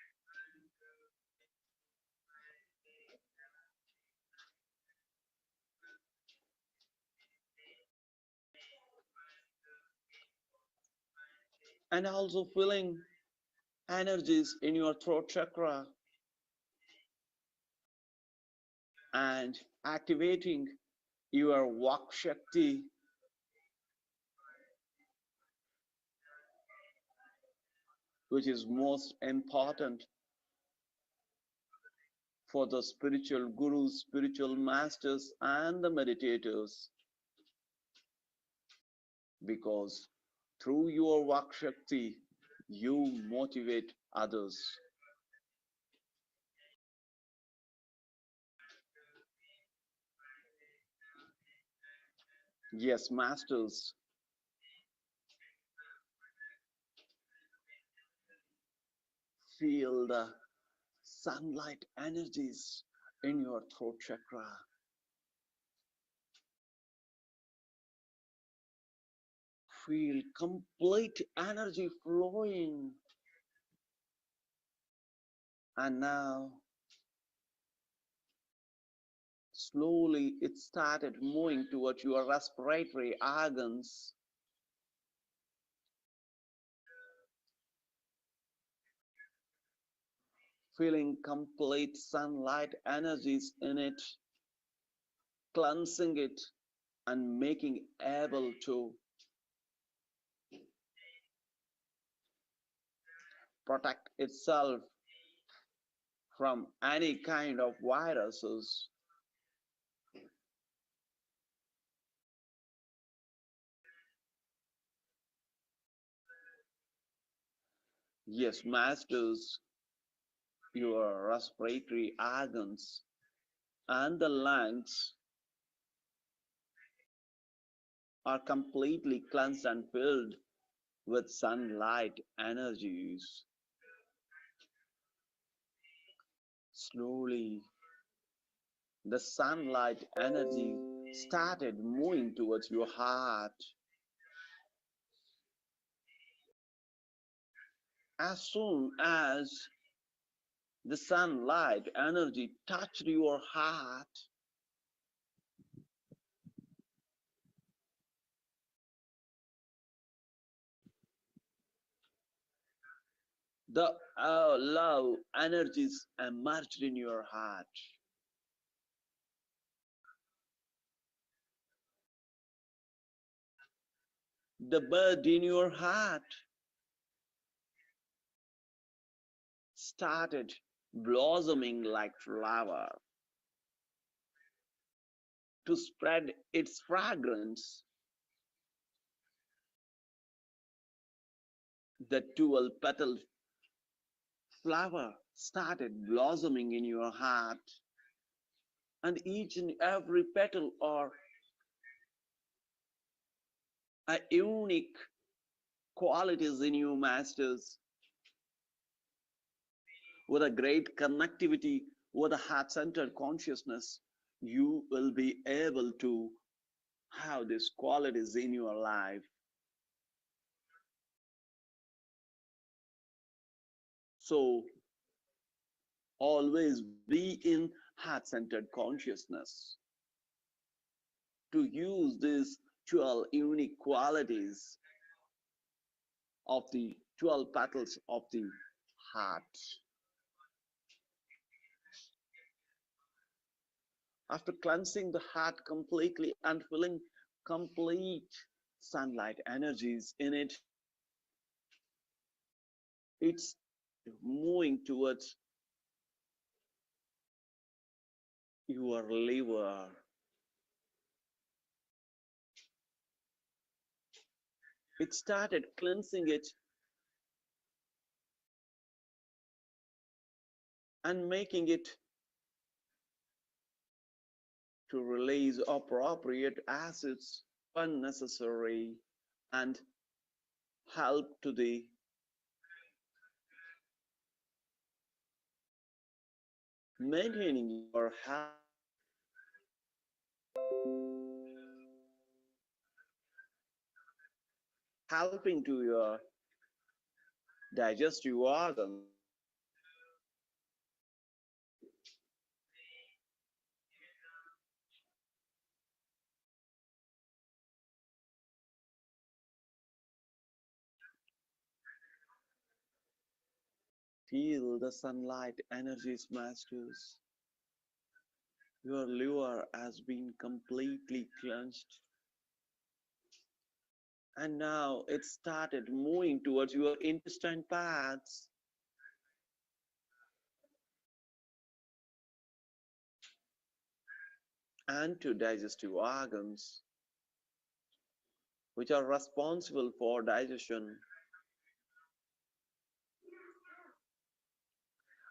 And also feeling energies in your throat chakra and activating your Vak Shakti, which is most important for the spiritual gurus, spiritual masters, and the meditators, because through your Vak Shakti, you motivate others. Yes, masters, feel the sunlight energies in your throat chakra. Feel complete energy flowing. And now, slowly, it started moving towards your respiratory organs. feeling complete sunlight energies in it, cleansing it and making able to protect itself from any kind of viruses. Yes, masters, your respiratory organs and the lungs are completely cleansed and filled with sunlight energies. Slowly, the sunlight energy started moving towards your heart. As soon as the sunlight energy touched your heart, the love energies emerged in your heart. The bird in your heart started blossoming like flower to spread its fragrance. The 12 petal flower started blossoming in your heart, and each and every petal are a unique qualities in you, masters, with a great connectivity with a heart-centered consciousness. You will be able to have these qualities in your life. So always be in heart-centered consciousness to use these 12 unique qualities of the 12 petals of the heart. After cleansing the heart completely and filling complete sunlight energies in it, it's moving towards your liver. It started cleansing it and making it to release appropriate acids unnecessary and help to the maintaining your health, helping to your digestive organs. Feel the sunlight energies, masters. Your liver has been completely cleansed, and now it started moving towards your intestine paths and to digestive organs, which are responsible for digestion,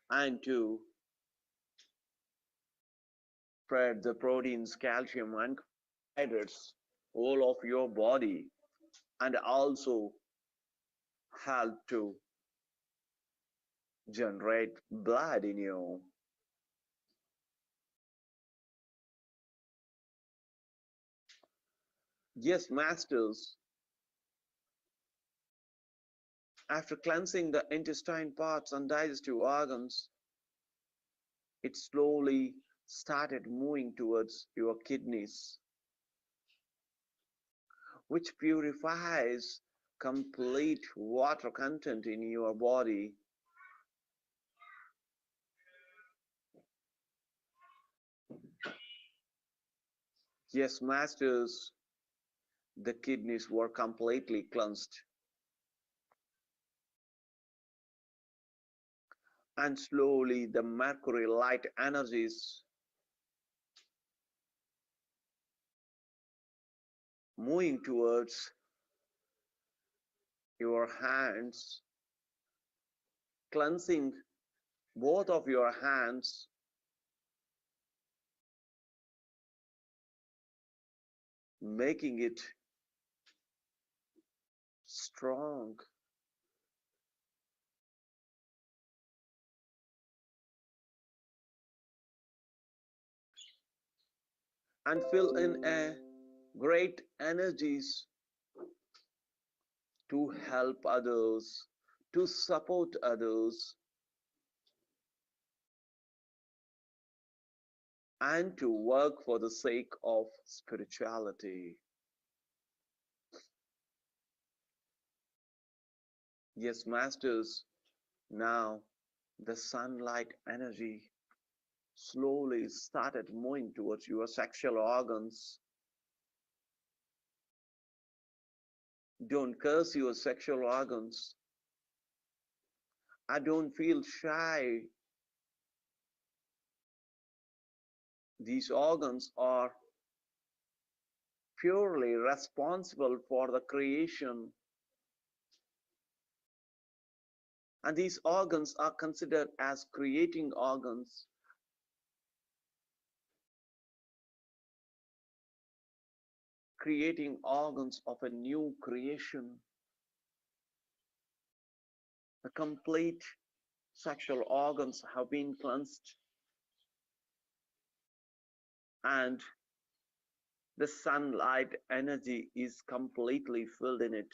and to spread the proteins, calcium, and carbohydrates all of your body, and also help to generate blood in you. Yes, masters, after cleansing the intestine parts and digestive organs, it slowly started moving towards your kidneys, which purifies complete water content in your body Yes, masters, the kidneys were completely cleansed, and slowly the mercury light energies moving towards your hands, cleansing both of your hands, making it strong, and fill in a great energies to help others, to support others, and to work for the sake of spirituality. Yes, masters, now the sunlight energy slowly started moving towards your sexual organs. Don't curse your sexual organs. I don't feel shy. These organs are purely responsible for the creation, and these organs are considered as creating organs, creating organs of a new creation. The complete sexual organs have been cleansed, and the sunlight energy is completely filled in it.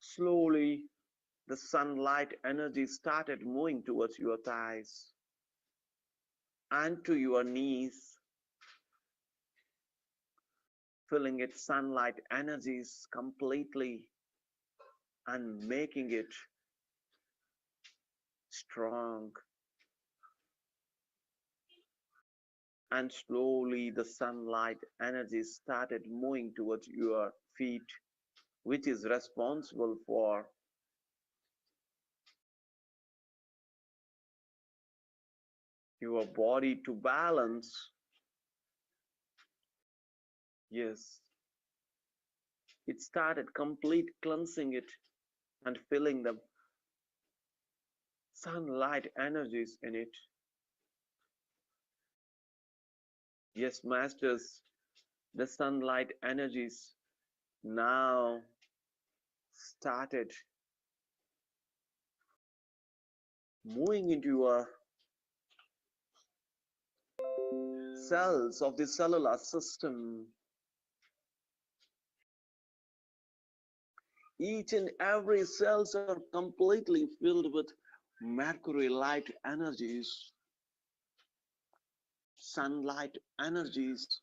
Slowly, the sunlight energy started moving towards your thighs and to your knees, filling its sunlight energies completely and making it strong. And slowly, the sunlight energy started moving towards your feet, which is responsible for your body to balance. Yes, it started complete cleansing it and filling the sunlight energies in it. Yes, masters, the sunlight energies now started moving into your cells of the cellular system. Each and every cells are completely filled with mercury light energies, sunlight energies.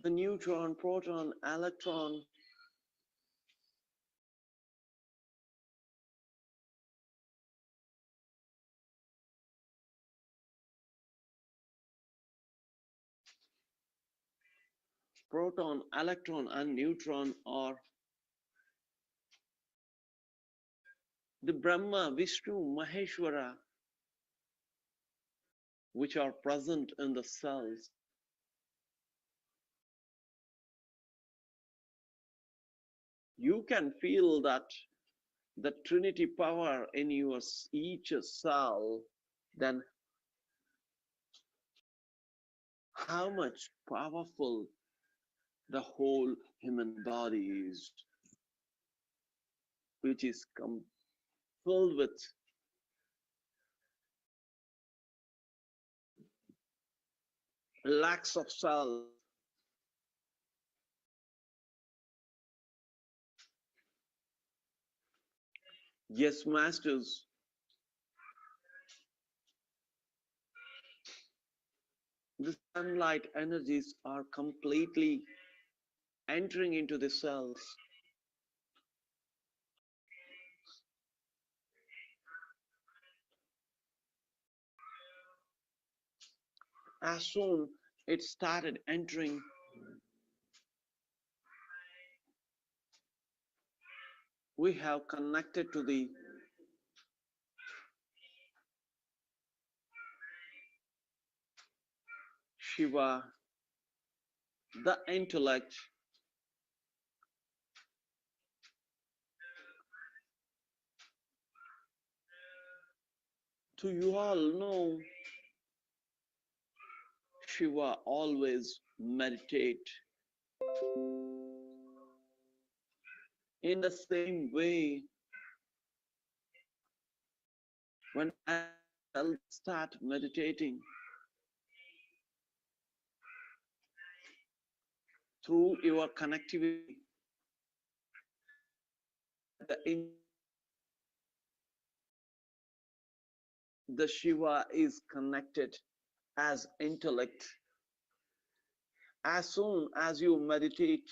The neutron, proton, electron, proton, electron, and neutron are the Brahma, Vishnu, Maheshwara, which are present in the cells. You can feel that the Trinity power in your each cell, then how much powerful the whole human body is, which is filled with lakhs of cells. Yes, masters, the sunlight energies are completely entering into the cells. As soon it started entering, we have connected to the Shiva, the intellect, to you all know Shiva always meditate in the same way. When adults start meditating through your connectivity, the Shiva is connected as intellect. As soon as you meditate,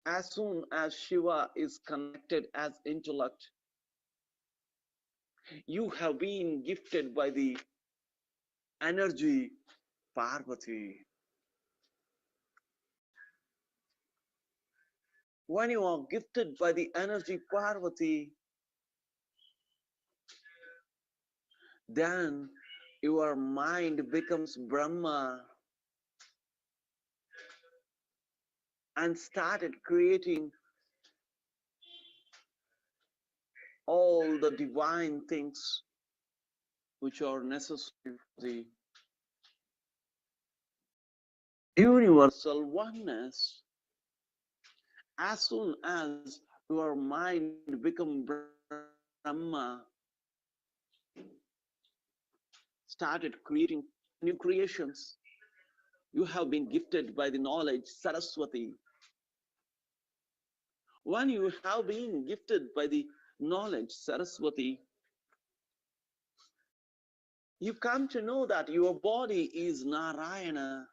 as soon as Shiva is connected as intellect, you have been gifted by the energy Parvati. When you are gifted by the energy Parvati, then your mind becomes Brahma and started creating all the divine things which are necessary for the universal oneness. As soon as your mind becomes Brahma, started creating new creations, you have been gifted by the knowledge Saraswati. When you have been gifted by the knowledge Saraswati, you come to know that your body is Narayana.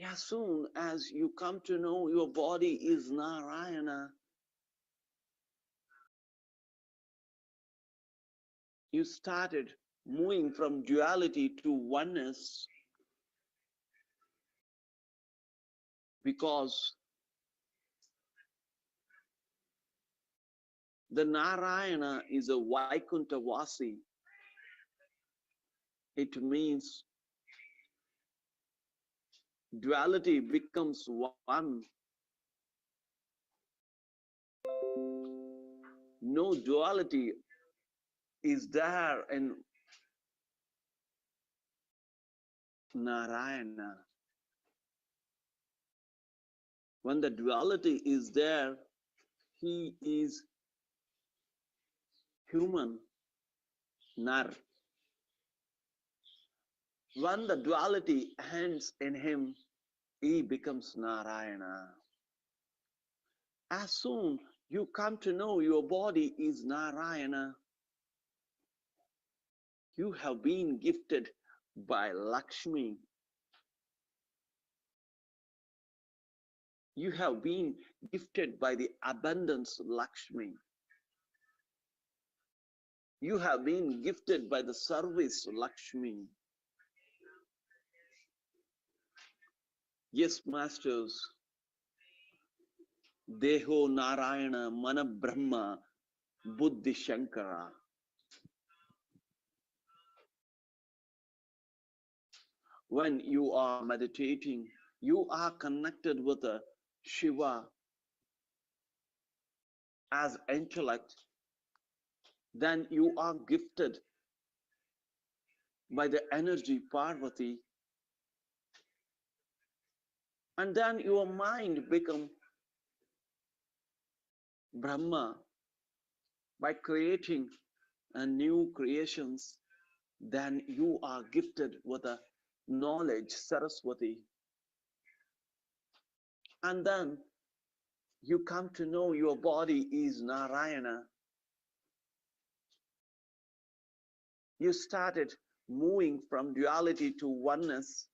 As soon as you come to know your body is Narayana, you started moving from duality to oneness, because the Narayana is a Vaikuntha Vasi. It means duality becomes one. No duality is there in Narayana. When the duality is there, he is human, Nar. When the duality ends in him, he becomes Narayana. As soon you come to know your body is Narayana, you have been gifted by Lakshmi. You have been gifted by the abundance Lakshmi. You have been gifted by the service Lakshmi. Yes, masters. Deho Narayana Mana Brahma Buddhi Shankara. When you are meditating, you are connected with a Shiva as intellect. Then you are gifted by the energy Parvati. And then your mind becomes Brahma by creating a new creations. Then you are gifted with a knowledge Saraswati. And then you come to know your body is Narayana. You started moving from duality to oneness.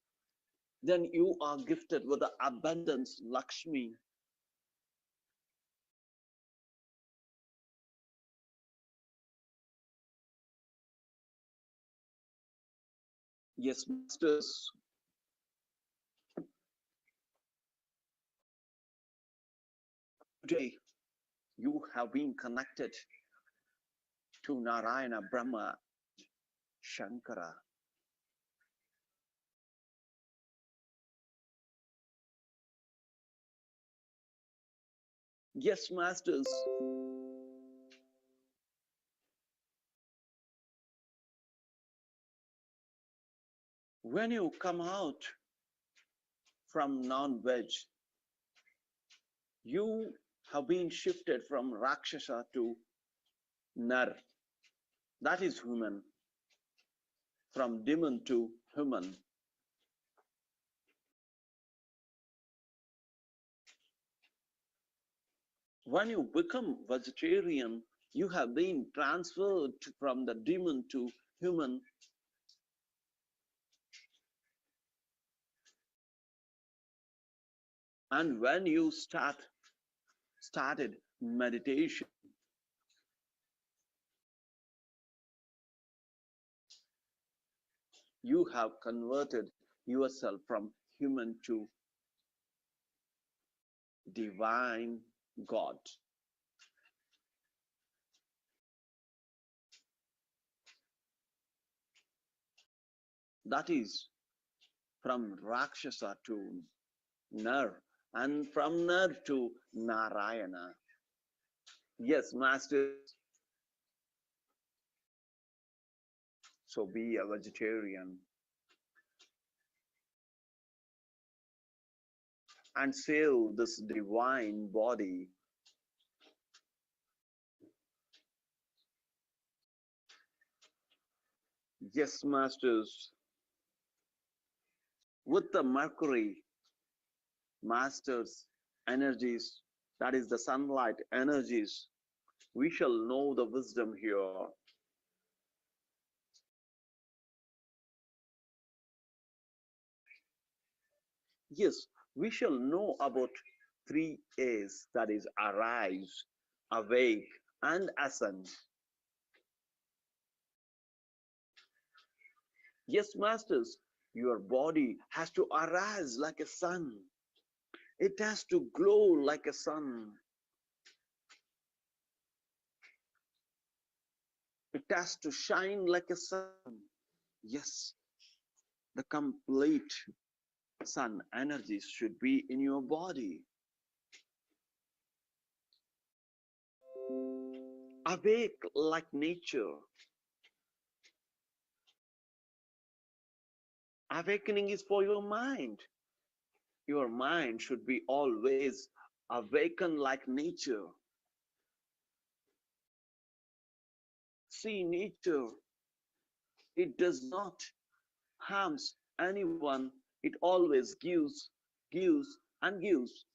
Then you are gifted with the abundance, Lakshmi. Yes, masters, today you have been connected to Narayana, Brahma, Shankara. Yes, masters, when you come out from non-veg, you have been shifted from Rakshasa to Nar, that is human, from demon to human. When you become vegetarian, you have been transferred from the demon to human. And when you started meditation, you have converted yourself from human to divine God. That is from Rakshasa to Nar, and from Nar to Narayana. Yes, masters. So be a vegetarian and save this divine body. Yes, masters. With the Mercury, masters, energies, that is the sunlight energies, we shall know the wisdom here. Yes, we shall know about three A's, that is arise, awake, and ascend. Yes, masters, your body has to arise like a sun. It has to glow like a sun. It has to shine like a sun. Yes, the complete sun energies should be in your body. Awake like nature. Awakening is for your mind. Your mind should be always awakened like nature. See, nature, it does not harms anyone. It always gives, and gives,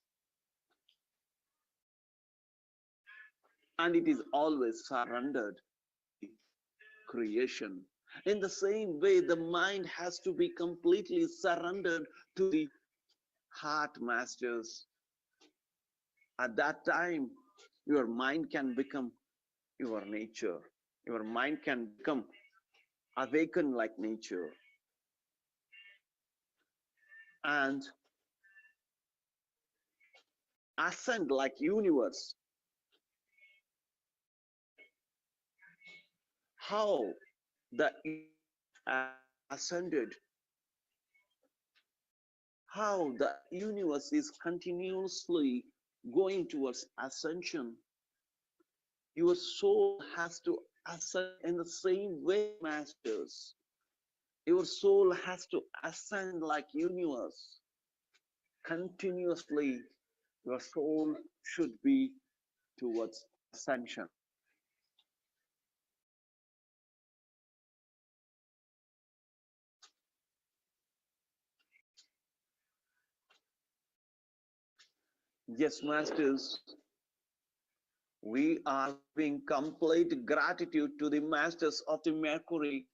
and it is always surrendered to creation. In the same way, the mind has to be completely surrendered to the heart, masters. At that time, your mind can become your nature. Your mind can become awakened like nature and ascend like universe. How the ascended, how the universe is continuously going towards ascension. Your soul has to ascend in the same way, masters. Your soul has to ascend like universe. Continuously, your soul should be towards ascension. Yes, masters, we are giving complete gratitude to the masters of the Mercury.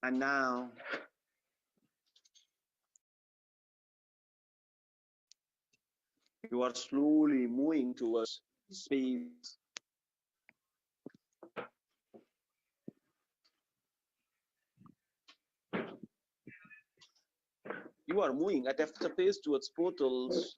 And now you are slowly moving towards space. You are moving at a faster pace towards portals.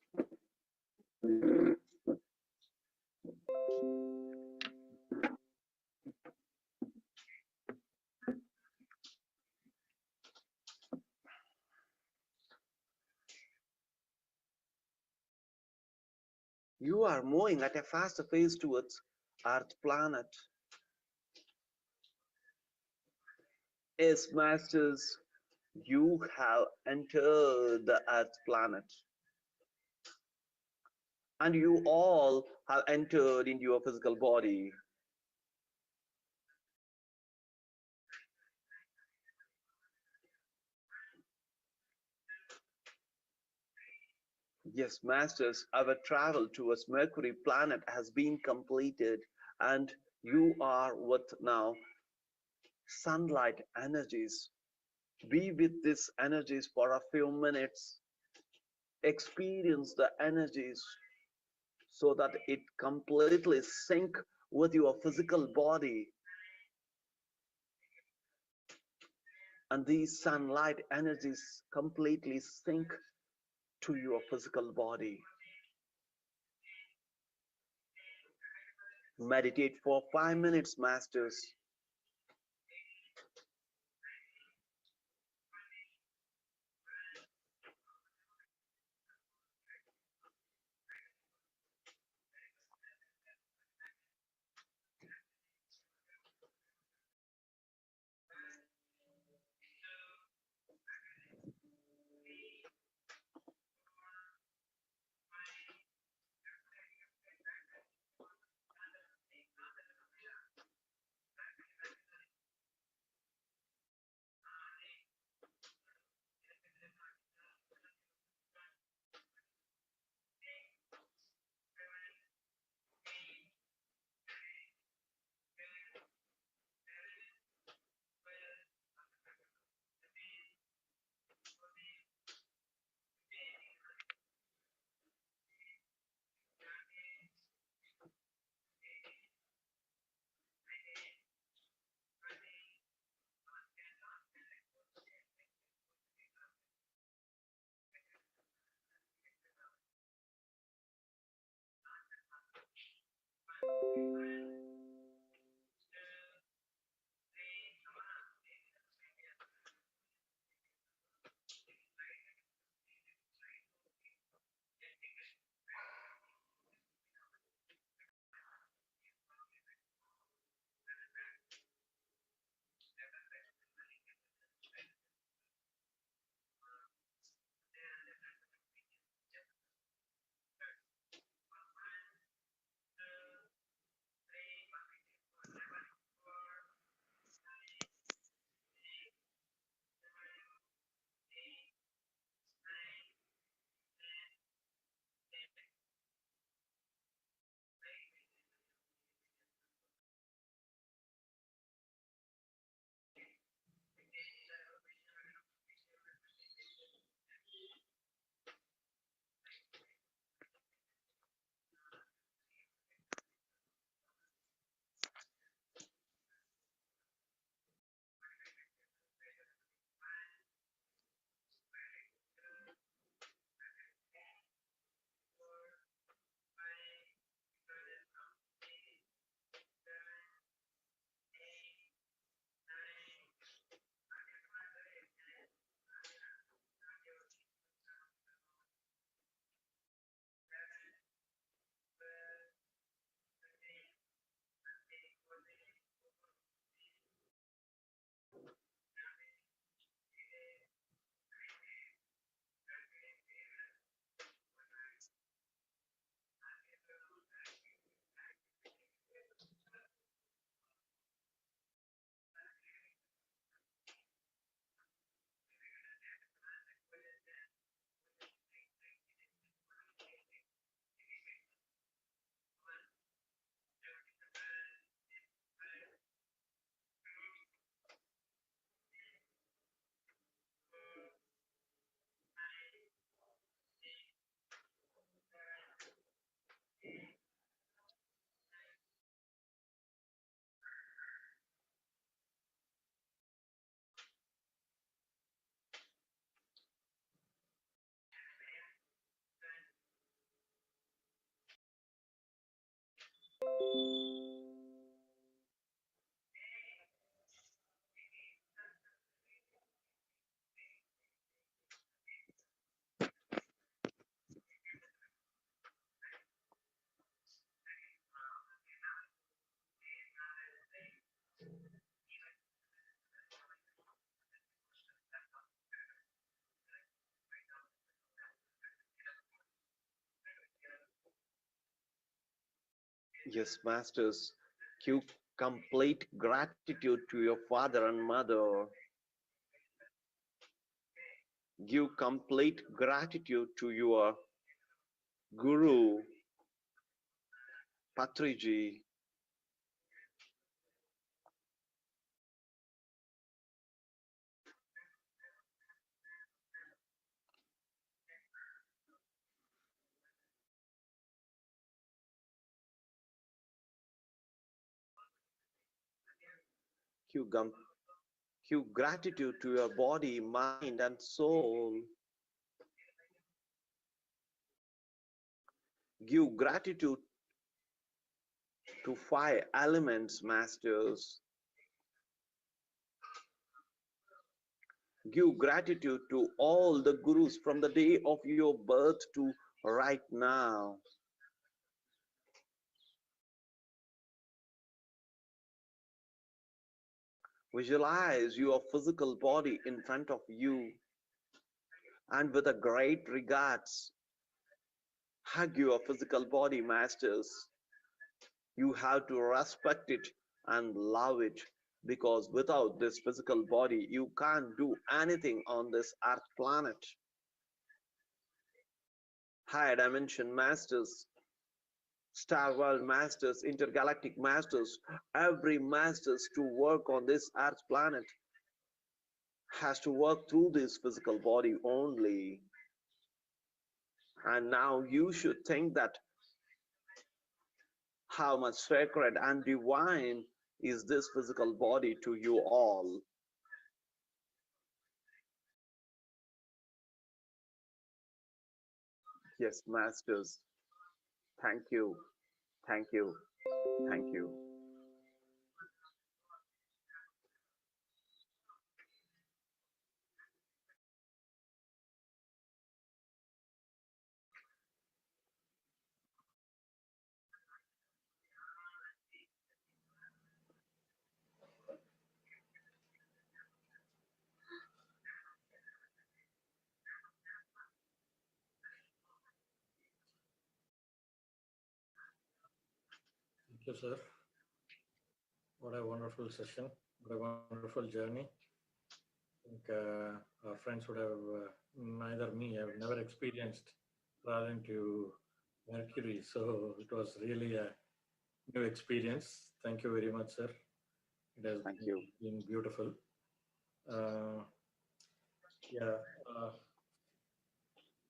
You are moving at a faster pace towards Earth planet. Yes, masters, you have entered the Earth planet, and you all have entered into your physical body. Yes, masters, our travel towards Mercury planet has been completed, and you are with now sunlight energies. Be with these energies for a few minutes. Experience the energies so that it completely sync with your physical body, and these sunlight energies completely sync to your physical body. Meditate for 5 minutes, masters. Yes, masters, give complete gratitude to your father and mother. Give complete gratitude to your guru, Patriji. Give, give gratitude to your body, mind, and soul. Give gratitude to five elements, masters. Give gratitude to all the gurus from the day of your birth to right now. Visualize your physical body in front of you and with a great regards, hug your physical body, masters. You have to respect it and love it because without this physical body, you can't do anything on this earth planet. Higher dimension masters, star world masters, intergalactic masters, every masters to work on this earth planet has to work through this physical body only. And now you should think that how much sacred and divine is this physical body to you all. Yes, masters, thank you, thank you, thank you. Thank you, sir. What a wonderful session. What a wonderful journey. I think our friends would have, neither me, I've never experienced traveling to Mercury. So it was really a new experience. Thank you very much, sir. It has Thank you. been beautiful. Uh, yeah, uh,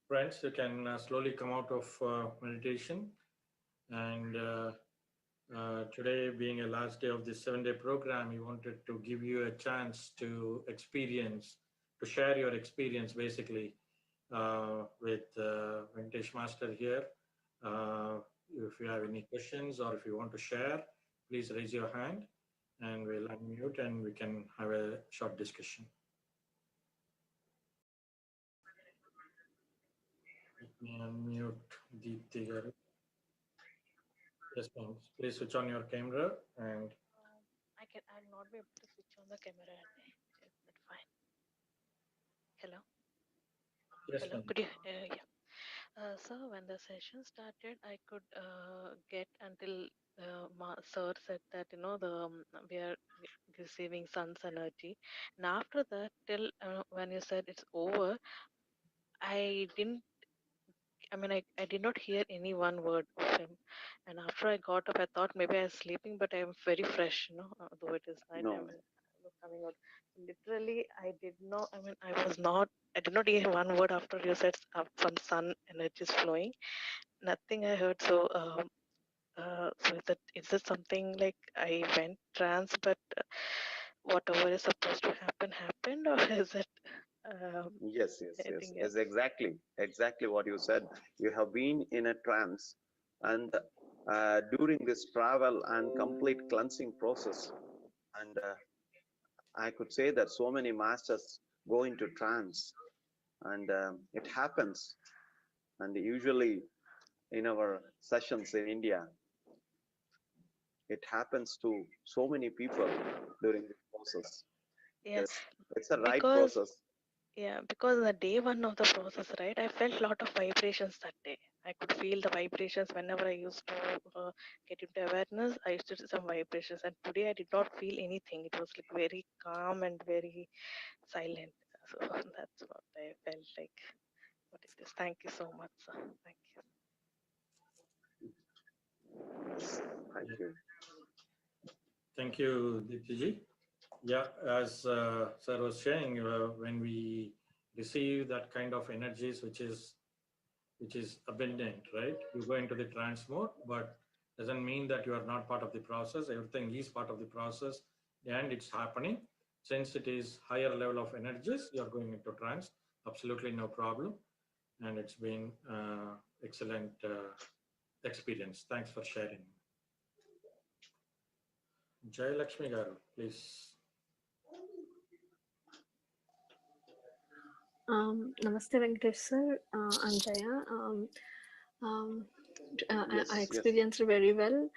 friends, you can slowly come out of meditation. And today, being a last day of this 7-day program, we wanted to give you a chance to experience, to share your experience basically with Venkatesh Master here. If you have any questions or if you want to share, please raise your hand and we'll unmute and we can have a short discussion. Let me unmute Deepthi garu. Yes, ma'am. Please switch on your camera and I'll not be able to switch on the camera. Is that fine? Hello? yes, Hello? ma'am. Could you? Yeah. So when the session started, I could get until Sir said that, we are receiving sun's energy. And after that, till when you said it's over, I didn't, I did not hear any one word of him. And after I got up, I thought maybe I was sleeping, but I'm very fresh, though it is night, No, I'm coming out. Literally, I did not, I did not hear one word after you said some sun energy is flowing. Nothing I heard. So is it something like I went trance, but whatever is supposed to happen happened, or is it um, yes, yes, yes, anything yes, else? exactly what you said. You have been in a trance, and during this travel and complete cleansing process, and I could say that so many masters go into trance, and it happens. And usually in our sessions in India, it happens to so many people during this process. Yeah, Yes, it's a right because process. yeah, because the day one of the process, right? I felt lot of vibrations that day. I could feel the vibrations whenever I used to get into awareness. I used to see some vibrations, and today I did not feel anything. It was like very calm and very silent. So that's what I felt like. What it is. Thank you so much, sir. Thank you. Yes, thank Yeah. you. Thank you, Diptiji. Yeah, as sir was saying, when we receive that kind of energies, which is abundant, right? You go into the trance mode, but doesn't mean that you are not part of the process. Everything is part of the process, and it's happening. Since it is higher level of energies, you are going into trance. Absolutely no problem, and it's been excellent experience. Thanks for sharing. Jay Lakshmi Garu, please. Namaste, Venkatesh sir. I'm Jaya. Um, I Yes, yes, experienced very well.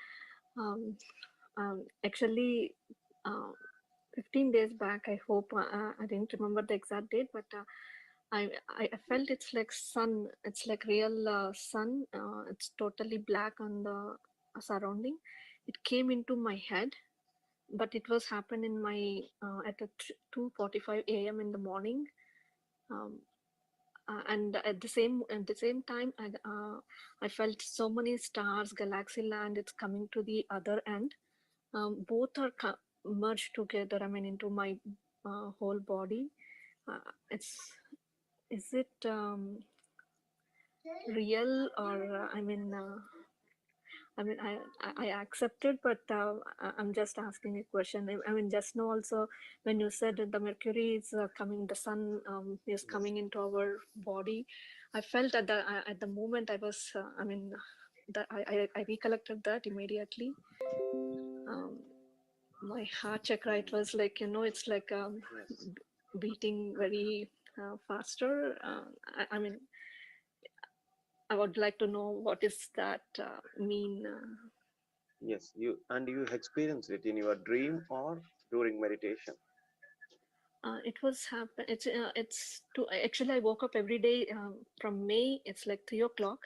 Um, actually, 15 days back, I hope I didn't remember the exact date, but I felt it's like sun. It's like real sun. It's totally black on the surrounding. It came into my head, but it was happened in my at 2:45 a.m. in the morning. Um, and at the same time I felt so many stars, galaxy land, it's coming to the other end. Both are merged together, I mean, into my whole body. It's Is it real, or I accepted, but I'm just asking a question. I mean, just now also, when you said that the Mercury is coming, the sun is yes, coming into our body, I felt at the moment I was, I recollected that immediately. Um, my heart chakra, it was like, it's like yes, beating very faster. I mean, I would like to know what is that mean. yes. You experienced it in your dream or during meditation. It was happen. It's to actually I woke up every day from May. It's like 3 o'clock.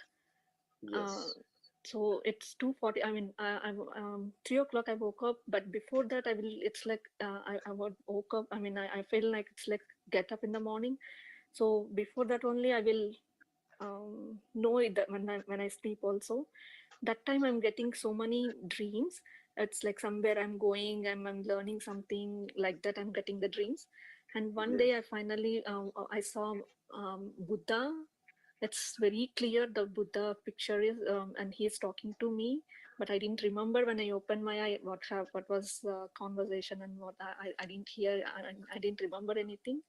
Uh, Yes, so it's 2:40. I mean, 3 o'clock I woke up, but before that I will. It's like I would woke up. I mean, I feel like it's like get up in the morning. So before that only I will know it that when I sleep also. That time I'm getting so many dreams. It's like somewhere I'm going, I'm learning something like that. I'm getting the dreams. And one yes, day I finally I saw Buddha. It's very clear the Buddha picture is, and he's talking to me. But I didn't remember when I opened my eye what was the conversation, and what I didn't hear. I didn't remember anything.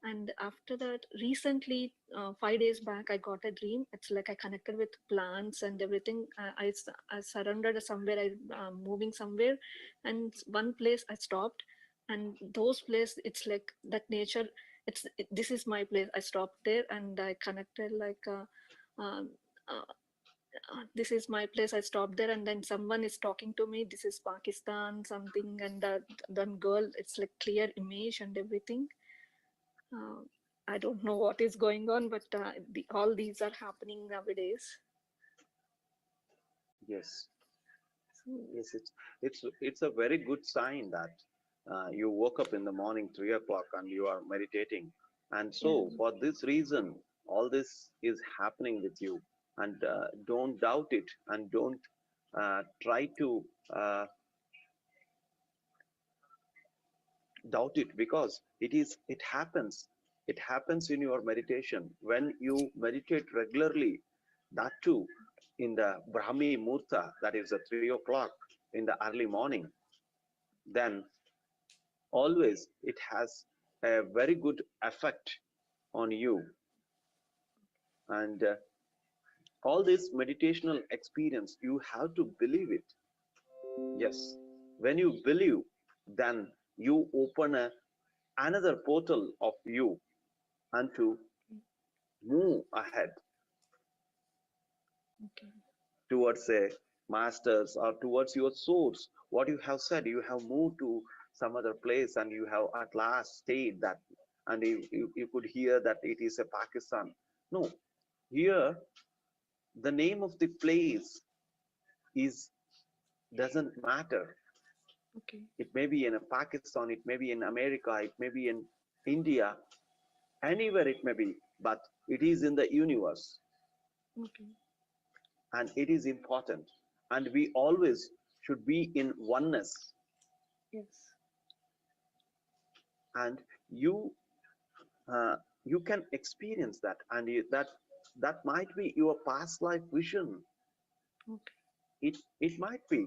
And after that, recently, 5 days back, I got a dream. It's like I connected with plants and everything. I surrendered somewhere. I'm moving somewhere, and one place I stopped, and those place, it's like that nature. This is my place. I stopped there and I connected like. Um, uh, this is my place. I stopped there, and then someone is talking to me. This is Pakistan, something, and that girl. It's like clear image and everything. uh, I don't know what is going on, but all these are happening nowadays. yes, So, yes. It's a very good sign that you woke up in the morning 3 o'clock and you are meditating. And yeah, so, for this reason, all this is happening with you. And don't doubt it, and don't try to doubt it, because it happens in your meditation when you meditate regularly, that too in the Brahmi Murta, that is the 3 o'clock in the early morning. Then always it has a very good effect on you. And all this meditational experience, you have to believe it. Yes, when you believe, then you open another portal of you, and to move ahead okay, towards a masters or towards your source. What you have said, you have moved to some other place and you have at last stayed that, and you could hear that it is a Pakistan. No, here The name of the place is doesn't matter. Okay. It may be in Pakistan, it may be in America, it may be in India, anywhere it may be, but it is in the universe Okay. and it is important. And we always should be in oneness. Yes. And you uh, you can experience that, and that might be your past life vision. Okay. It might be,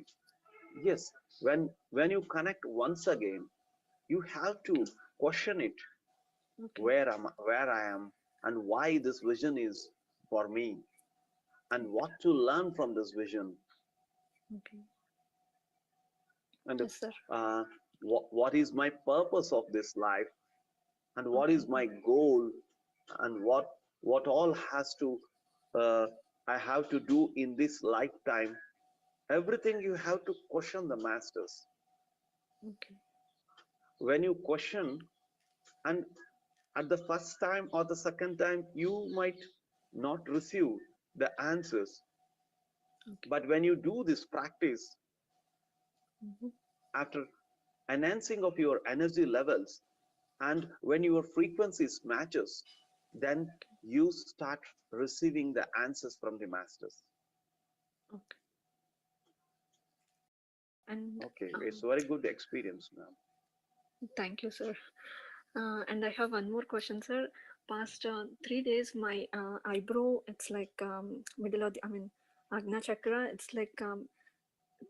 yes. When you connect once again, you have to question it. Okay. Where I am, and why this vision is for me, and what to learn from this vision, Okay. and Yes, sir. uh, what is my purpose of this life, and what is Okay. my goal, and what all has to uh, I have to do in this lifetime. Everything you have to question the masters. Okay. When you question, and at the first time or the second time, you might not receive the answers. Okay. But when you do this practice, Mm-hmm. after enhancing of your energy levels, and when your frequencies matches, then you start receiving the answers from the masters. Okay. And Okay, it's a very good experience now. thank you, sir. And I have one more question, sir. Past 3 days, my eyebrow, it's like middle of the, I mean, Agna Chakra, it's like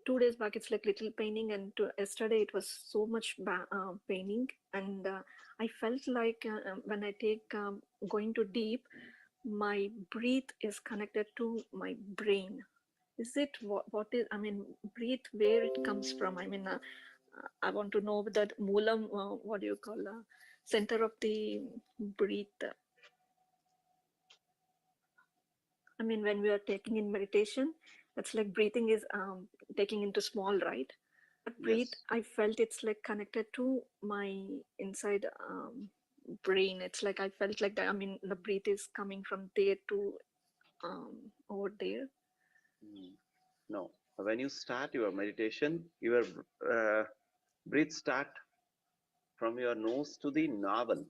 2 days back, it's like little paining, and yesterday it was so much paining. And I felt like when I take going to deep, my breath is connected to my brain. Is it what is, I mean, breathe, where it comes from? I mean, I want to know that moolam, what do you call, center of the breath. I mean, when we are taking in meditation, it's like breathing is taking into small, right? Breathe, Yes. I felt it's like connected to my inside brain. It's like I felt like that. I mean, the breath is coming from there to over there. Mm. No. When you start your meditation, your breath start from your nose to the navel,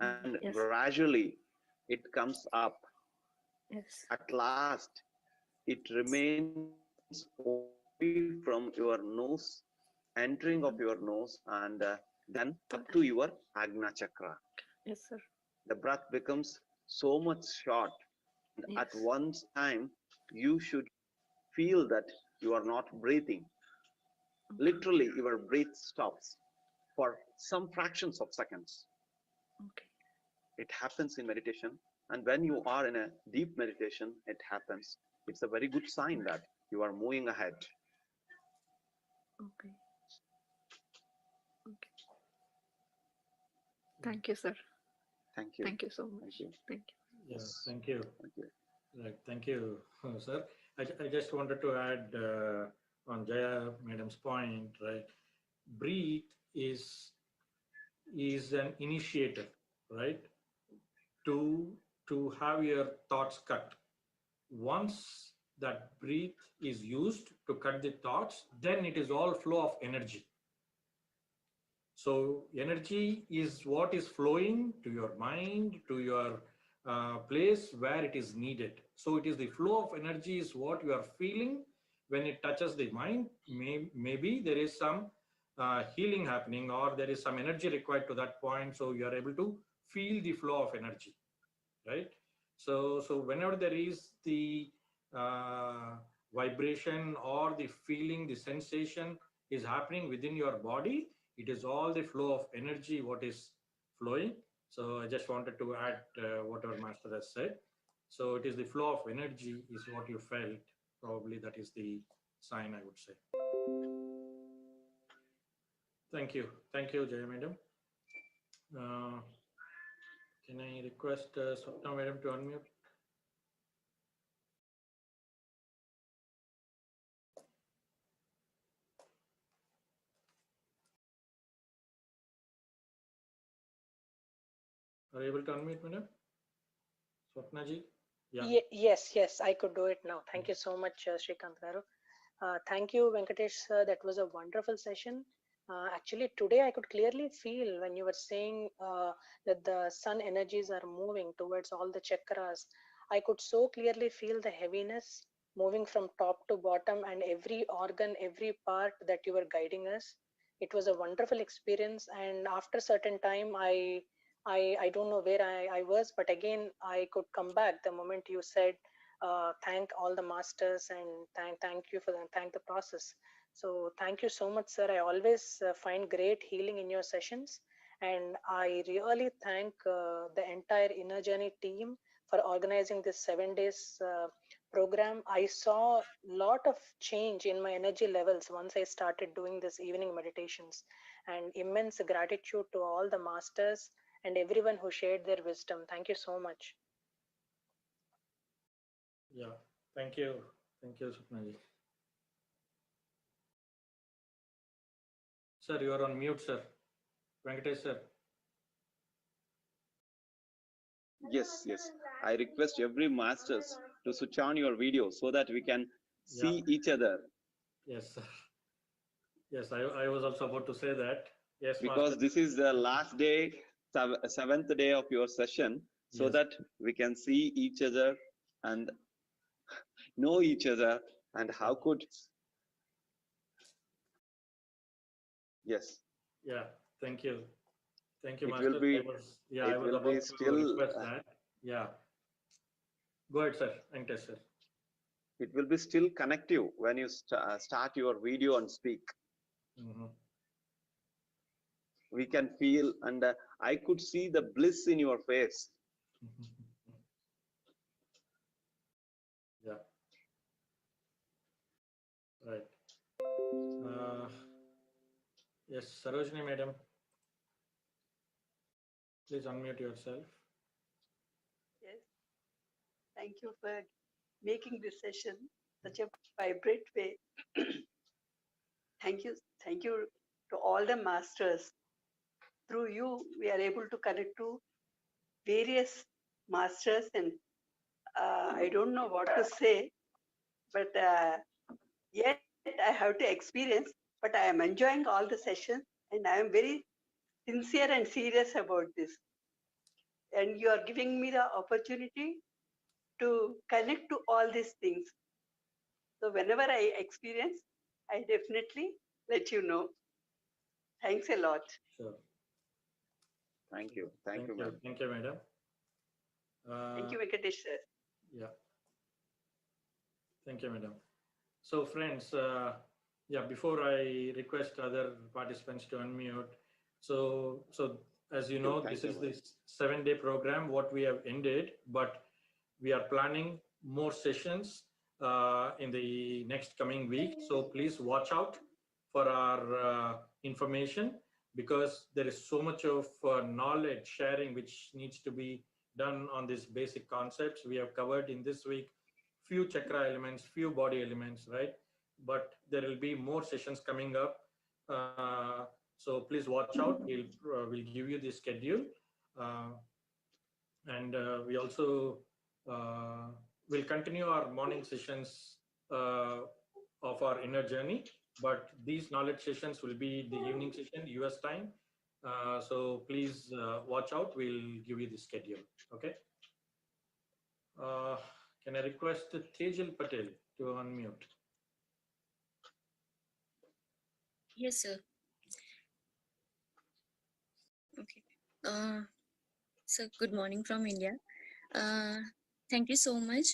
and Yes, gradually it comes up. yes, At last, it remains only from your nose, entering of your nose, and then up to your to the, Agna Chakra. yes, sir. The breath becomes so much short, and at Yes, one time, you should feel that you are not breathing. okay, Literally, your breath stops for some fractions of seconds. okay, It happens in meditation, and when you are in a deep meditation, it happens. It's a very good sign okay, that you are moving ahead. okay, okay. Thank you, sir. Thank you. Thank you so Thank much. you. Thank Yeah, Yes. thank you. Thank you. Right, thank you, sir. I just wanted to add on Jaya Madam's point, right? Breathe is an initiator, right? To to have your thoughts cut. Once that breath is used to cut the thoughts, then it is all flow of energy. So energy is what is flowing to your mind, to your place where it is needed. So it is the flow of energy is what you are feeling when it touches the mind. Maybe there is some healing happening, or there is some energy required to that point. So you are able to feel the flow of energy, right? So whenever there is the uh, vibration or the feeling, the sensation is happening within your body, it is all the flow of energy what is flowing. So I just wanted to add what our master has said. So it is the flow of energy is what you felt. Probably that is the sign, I would say. Thank you, Jaya Madam. uh, can I request Swapna Madam to unmute? Are you able to unmute, Madam? Swapna ji? Yeah. Yes, I could do it now. Thank you so much, Shrikant Garu. Thank you, Venkatesh sir. That was a wonderful session. Actually, today I could clearly feel when you were saying that the sun energies are moving towards all the chakras. I could so clearly feel the heaviness moving from top to bottom and every organ, every part that you were guiding us. It was a wonderful experience, and after certain time, I don't know where I was, but again I could come back the moment you said thank all the masters and thank you for the thank the process. So thank you so much, sir. I always find great healing in your sessions, and I really thank the entire Inner Journey team for organizing this 7 days program. I saw lot of change in my energy levels once I started doing this evening meditations, and immense gratitude to all the masters and everyone who shared their wisdom. Thank you so much. Yeah. Thank you. Thank you, Swapnaji. Sir, you are on mute, sir. Venkatesh, sir. Yes. I request every masters to switch on your video so that we can Yeah. see each other. Yes, sir. Yes, I was also about to say that. Yes, Because Master. this is the last day, seventh day of your session, so Yes. that we can see each other and know each other. And Yeah. how could, yes, Yeah. Thank you. Thank you, it will Master. be, I it was will be about to still, request that. Yeah. Go ahead, sir. Venkatesh, sir. it will be still connective when you start your video and speak. Mm-hmm. We can feel, and I could see the bliss in your face. Yeah. Right. Uh, yes, Sarojini, madam, please unmute yourself. Yes, thank you for making this session such a vibrant way. thank you, thank you to all the masters. Through you, we are able to connect to various masters, and I don't know what to say, but yet I have to experience. But I am enjoying all the sessions, and I am very sincere and serious about this. And you are giving me the opportunity to connect to all these things. So whenever I experience, I definitely let you know. Thanks a lot. Sure. Thank you, ma'am. Thank you, madam. Thank Uh, you, Venkatesh sir. yeah. Thank you, madam. So, friends, yeah, before I request other participants to unmute, so as you know, Thank this you, is ma'am. this 7 day program, what we have ended, but we are planning more sessions in the next coming week. So please watch out for our information, because there is so much of knowledge sharing which needs to be done on these basic concepts. We have covered in this week few chakra elements, few body elements, right? But there will be more sessions coming up. So please watch out. We'll give you the schedule. Uh, and we also uh, will continue our morning sessions of our inner journey, but these knowledge sessions will be the evening session US time. So please watch out. We'll give you the schedule. Okay. uh, can I request Tejal Patel to unmute? Yes, sir. Okay. Uh, so good morning from India. Uh, thank you so much.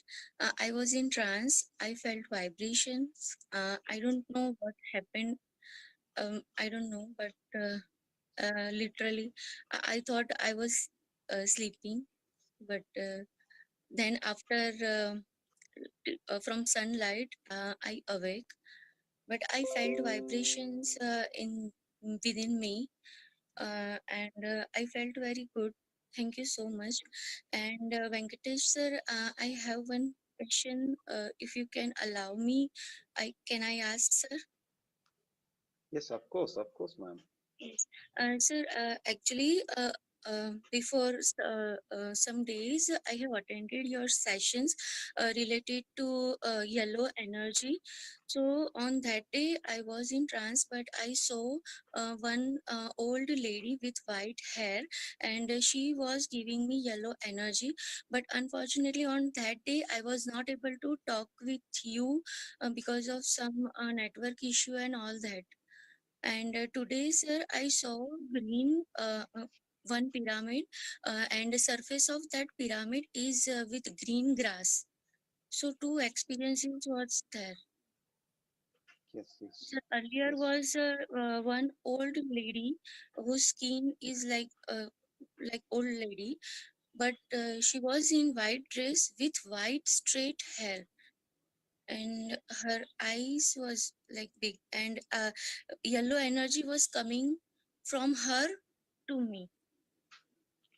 I was in trance. I felt vibrations. I don't know what happened. I don't know, but literally, I thought I was sleeping. But then after from sunlight, I awake. But I felt vibrations in within me, and I felt very good. Thank you so much. And Venkatesh sir, I have one question. If you can allow me, I ask, sir? Yes, of course, ma'am. Yes. Sir, actually, before some days, I have attended your sessions related to yellow energy. So on that day, I was in trance, but I saw one old lady with white hair, and she was giving me yellow energy. But unfortunately, on that day, I was not able to talk with you because of some network issue and all that. And today, sir, I saw green one pyramid, and the surface of that pyramid is with green grass. So two experiences was there. Yes, yes, So earlier yes. was one old lady whose skin is like old lady, but she was in white dress with white straight hair, and her eyes was like big, and yellow energy was coming from her to me.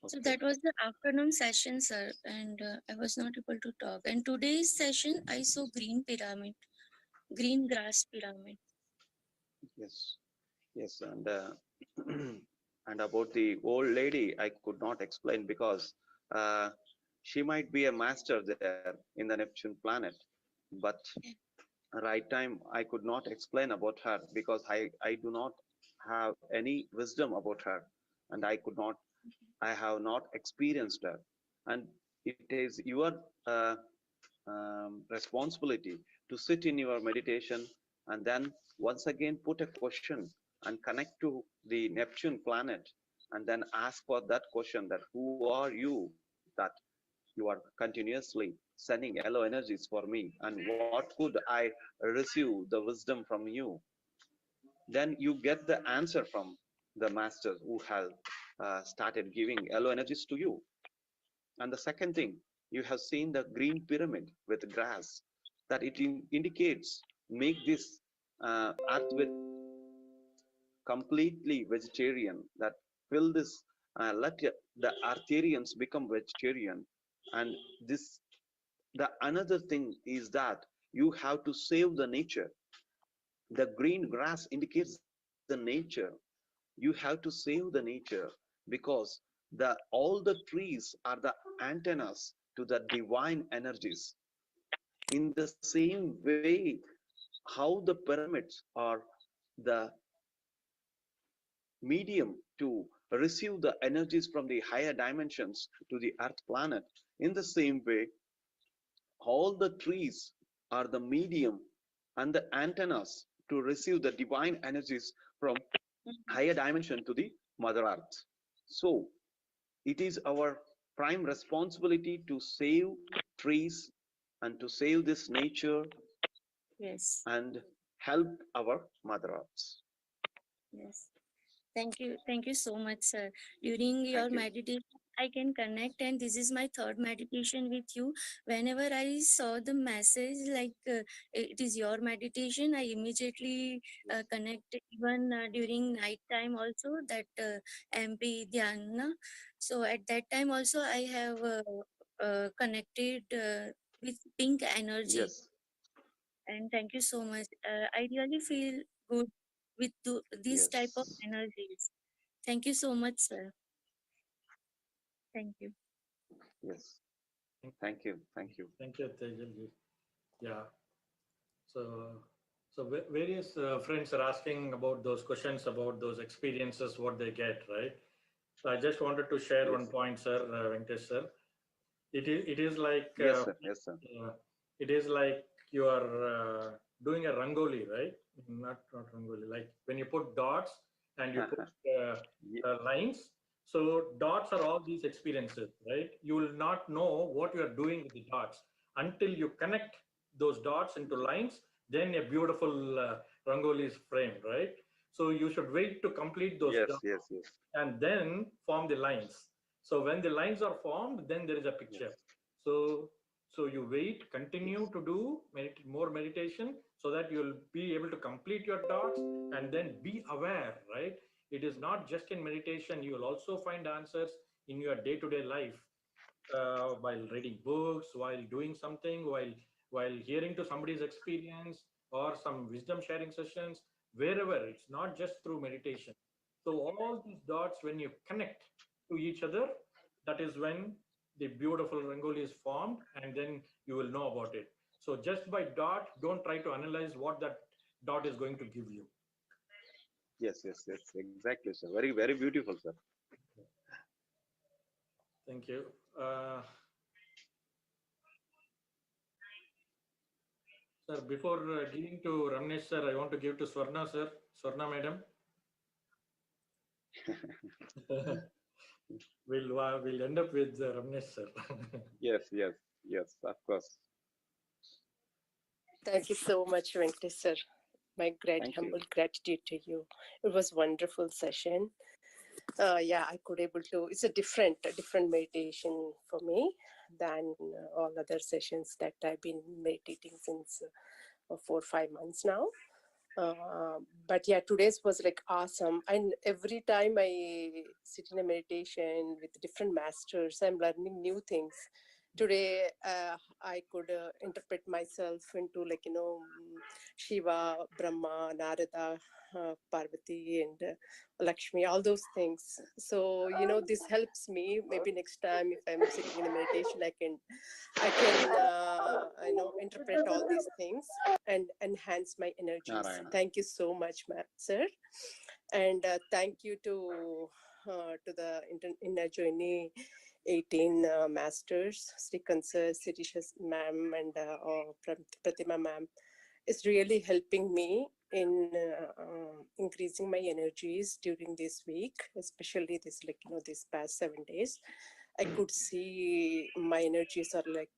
So Okay. that was the afternoon session, sir, and I was not able to talk. And today's session, I saw green pyramid, green grass pyramid. Yes, yes, and and about the old lady, I could not explain because uh, she might be a master there in the Neptune planet, but right time I could not explain about her because I do not have any wisdom about her, and I have not experienced her, and it is your uh, responsibility to sit in your meditation and then once again put a question and connect to the Neptune planet and then ask for that question, that who are you that you are continuously sending yellow energies for me, and what could I receive the wisdom from you? Then you get the answer from the master who have started giving yellow energies to you. And the second thing, you have seen the green pyramid with grass, that it indicates make this earth with completely vegetarian, that fill this, the Arthurians become vegetarian. And this, the another thing is that you have to save the nature. The green grass indicates the nature. You have to save the nature because all the trees are the antennas to the divine energies. In the same way, how the pyramids are the medium to receive the energies from the higher dimensions to the earth planet, in the same way all the trees are the medium and the antennas to receive the divine energies from Mhm. higher dimension to the mother earth. So it is our prime responsibility to save trees and to save this nature Yes, and help our mother earth. yes. Thank you so much, sir. During your Thank you. meditation, I can connect, and this is my third meditation with you. Whenever I saw the message like it is your meditation, I immediately connect. Even during night time, also that MP Dhyana. So at that time also, I have connected with pink energy, Yes, and thank you so much. I really feel good with this type of yes, energies. Thank you so much, sir. Thank you. yes. Thank Thank you, thank you. thank you, Tejalji. Yeah. So, various friends are asking about those questions, about those experiences, what they get, right? So I just wanted to share one Yes, point, sir, Venkatesh sir. It is like yes, sir, yes, sir. uh, it is like you are doing a rangoli, right? Not rangoli. Like when you put dots and you put uh, Ye- lines. So dots are all these experiences, right? You will not know what you are doing with the dots until you connect those dots into lines. Then a beautiful rangoli is framed, right? So you should wait to complete those yes, dots yes, yes, and then form the lines. So when the lines are formed, then there is a picture. yes, So you wait, continue yes, to do more meditation so that you'll be able to complete your dots and then be aware, right? It is not just in meditation. You will also find answers in your day-to-day life while reading books, while doing something, while hearing to somebody's experience or some wisdom sharing sessions, wherever. It's not just through meditation. So all these dots, when you connect, to each other, that is when the beautiful rangoli is formed, and then you will know about it. So just by dot, don't try to analyze what that dot is going to give you. Yes, yes, yes, exactly, sir. Very, very beautiful, sir. Thank you. Uh, Sir, before giving to Ramnesh sir, I want to give to Swarna sir, Swarna madam. We'll end up with Ramnesh sir. Yes, yes, yes, of course. Thank you so much, Venkatesh sir. My great Thank you. humble gratitude to you. It was wonderful session. Yeah, I could able to. It's a different meditation for me than all other sessions that I've been meditating since 4 or 5 months now. But yeah, today's was like awesome. And every time I sit in a meditation with different masters, I'm learning new things. Today, I could interpret myself into like, Shiva, Brahma, Narada, Parvati, and Lakshmi, all those things. So, this helps me. Maybe next time if I'm sitting in a meditation, I can interpret all these things and enhance my energies. Narayana. Thank you so much, sir, and thank you to the Inner Journey 18 masters, Srikant sir, Sirisha ma'am, and Pratima ma'am. It's really helping me in increasing my energies during this week, especially this past 7 days. I could see my energies are like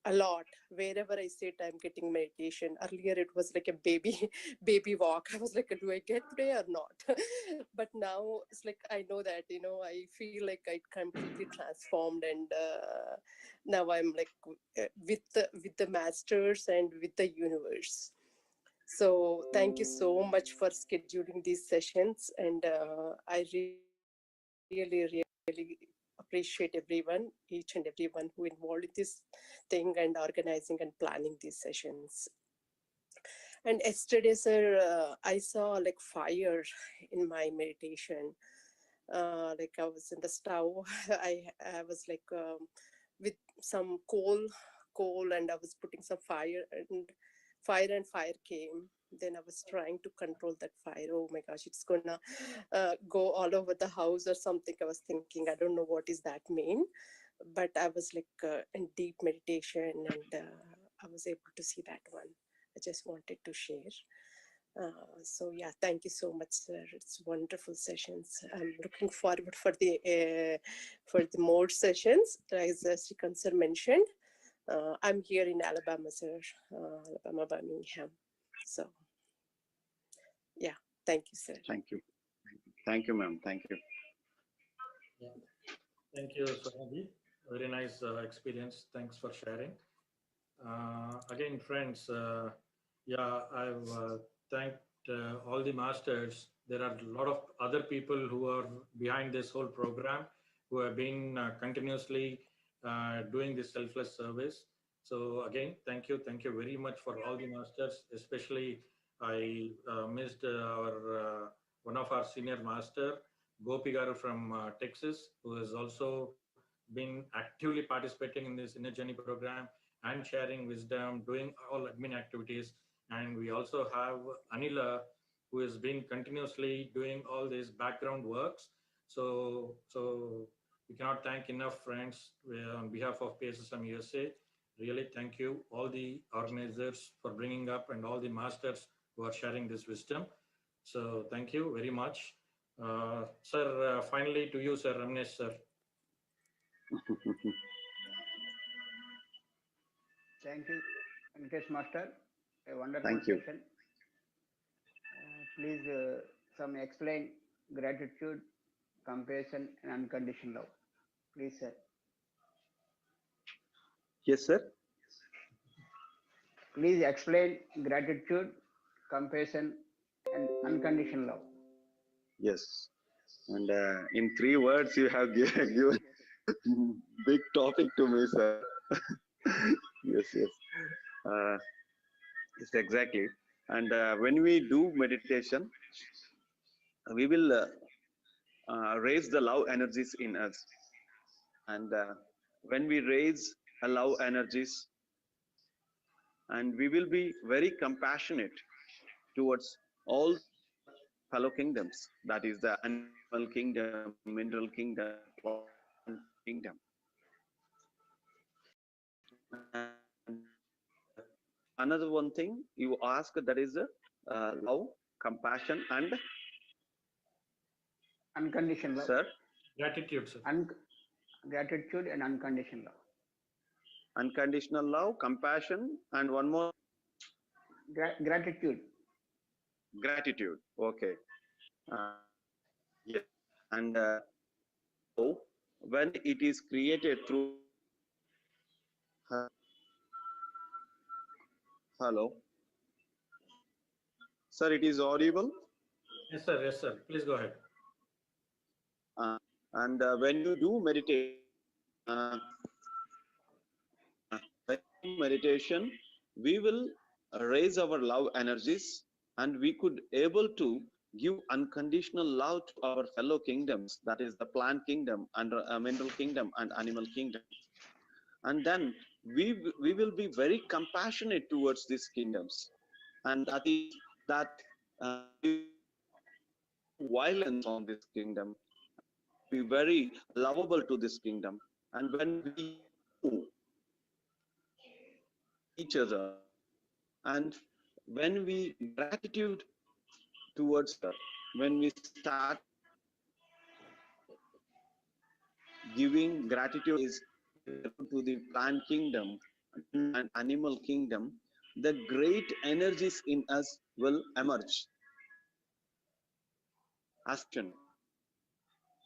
a lot. Wherever I sit, I'm getting meditation. Earlier it was like a baby baby walk. I was like, do I get today or not? But now it's like I know that, I feel like I completely transformed, and now I'm like with the masters and with the universe. So thank you so much for scheduling these sessions, and I really appreciate everyone, each and everyone who involved in this thing and organizing and planning these sessions. And yesterday, sir, I saw like fire in my meditation. Like I was in the stove. I was like with some coal, and I was putting some fire came. Then I was trying to control that fire. Oh my gosh, it's gonna go all over the house or something. I was thinking, I don't know what is that mean, but I was like in deep meditation, and I was able to see that one. I just wanted to share. So yeah, thank you so much, sir. It's wonderful sessions. I'm looking forward for the more sessions, as Srikant sir mentioned. I'm here in Alabama, sir, Alabama, Birmingham. So yeah, thank you, sir. Thank you. Thank you, ma'am. Thank you. Yeah. Thank you, Swanaji. Very nice experience. Thanks for sharing. Again, friends, yeah, I've thanked all the masters. There are a lot of other people who are behind this whole program, who have been continuously doing this selfless service. So again, thank you very much for all the masters. Especially, I missed one of our senior master, Gopi Garu from Texas, who has also been actively participating in this Inner Journey program and sharing wisdom, doing all admin activities. And we also have Anila, who has been continuously doing all these background works. So we cannot thank enough, friends. On behalf of PSSM USA, really thank you, all the organizers for bringing up, and all the masters who are sharing this wisdom. So thank you very much. Sir, finally to you, Sir Ramnesh, sir. Thank you, Venkatesh Master. A wonderful Thank you. session. Please, some explain gratitude, compassion, and unconditional love. Please, sir. Yes, sir. Please explain gratitude, compassion, and unconditional love. Yes. And in 3 words, you have given big topic to me, sir. Yes, yes. Uh, yes, exactly. And when we do meditation, we will raise the love energies in us. And when we raise love energies, and we will be very compassionate towards all the fellow kingdoms, that is the animal kingdom, mineral kingdom, plant kingdom. And another one thing you ask, that is love, compassion, and unconditional love. sir, Gratitude, sir. Gratitude and unconditional love. unconditional love, compassion, and one more, Gratitude. gratitude. Okay. Uh, yes. And so when it is created through, hello, sir, it is audible. Yes, sir. Yes, sir. Please go ahead. And when you do meditation, uh, when you do meditation, we will raise our love energies, and we could able to give unconditional love to our fellow kingdoms, that is the plant kingdom and mineral kingdom and animal kingdom. And then we will be very compassionate towards these kingdoms, and that is that we will no violence on this kingdom, we will be very lovable to this kingdom. And when we move each other, and when we gratitude towards her, when we start giving gratitude to the plant kingdom and animal kingdom, the great energies in us will emerge. Ascension.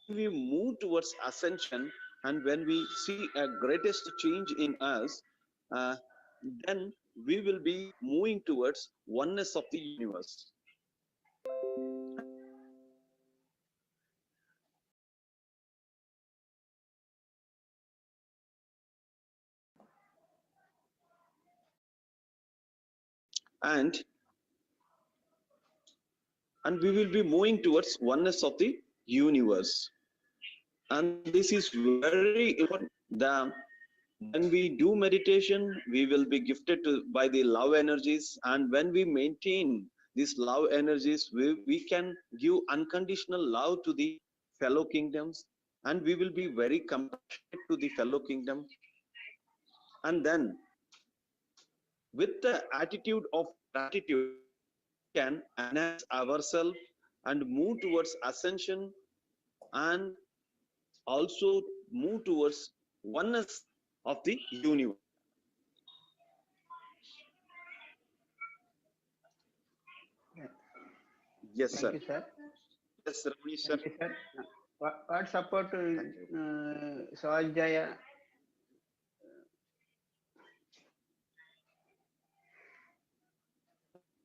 When we move towards ascension, and when we see a greatest change in us, uh, then we will be moving towards oneness of the universe. And we will be moving towards oneness of the universe. And this is very important. When we do meditation, we will be gifted by the love energies, and when we maintain these love energies, we can give unconditional love to the fellow kingdoms, and we will be very compassionate to the fellow kingdom. And then with the attitude of gratitude, we can enhance ourselves and move towards ascension, and also move towards oneness of the universe. Yeah. Yes, Thank sir. you, sir. Yes, Ramani, sir. Thank you, sir. What support Thank you. Swajaya?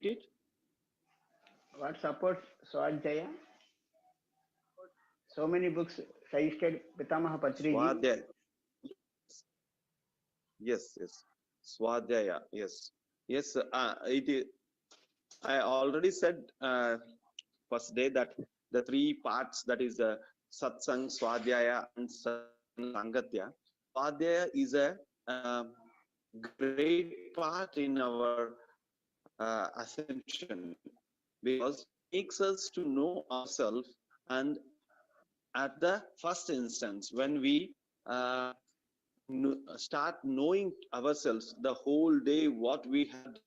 It? What supports Swajaya? So many books suggested Pitamaha Patriji. Swadhyaya. Yes, yes. Swadhyaya. Yes. Yes, it is. I already said first day that the three parts, that is the satsang, swadhyaya, and sangatya. Swadhyaya is a great part in our ascension, because it makes us to know ourselves. And at the first instance, when we start knowing ourselves, the whole day what we had,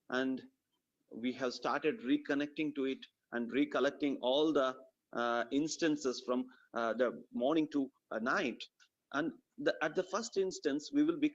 and we have started reconnecting to it and recollecting all the instances from the morning to night. And at the first instance, we will be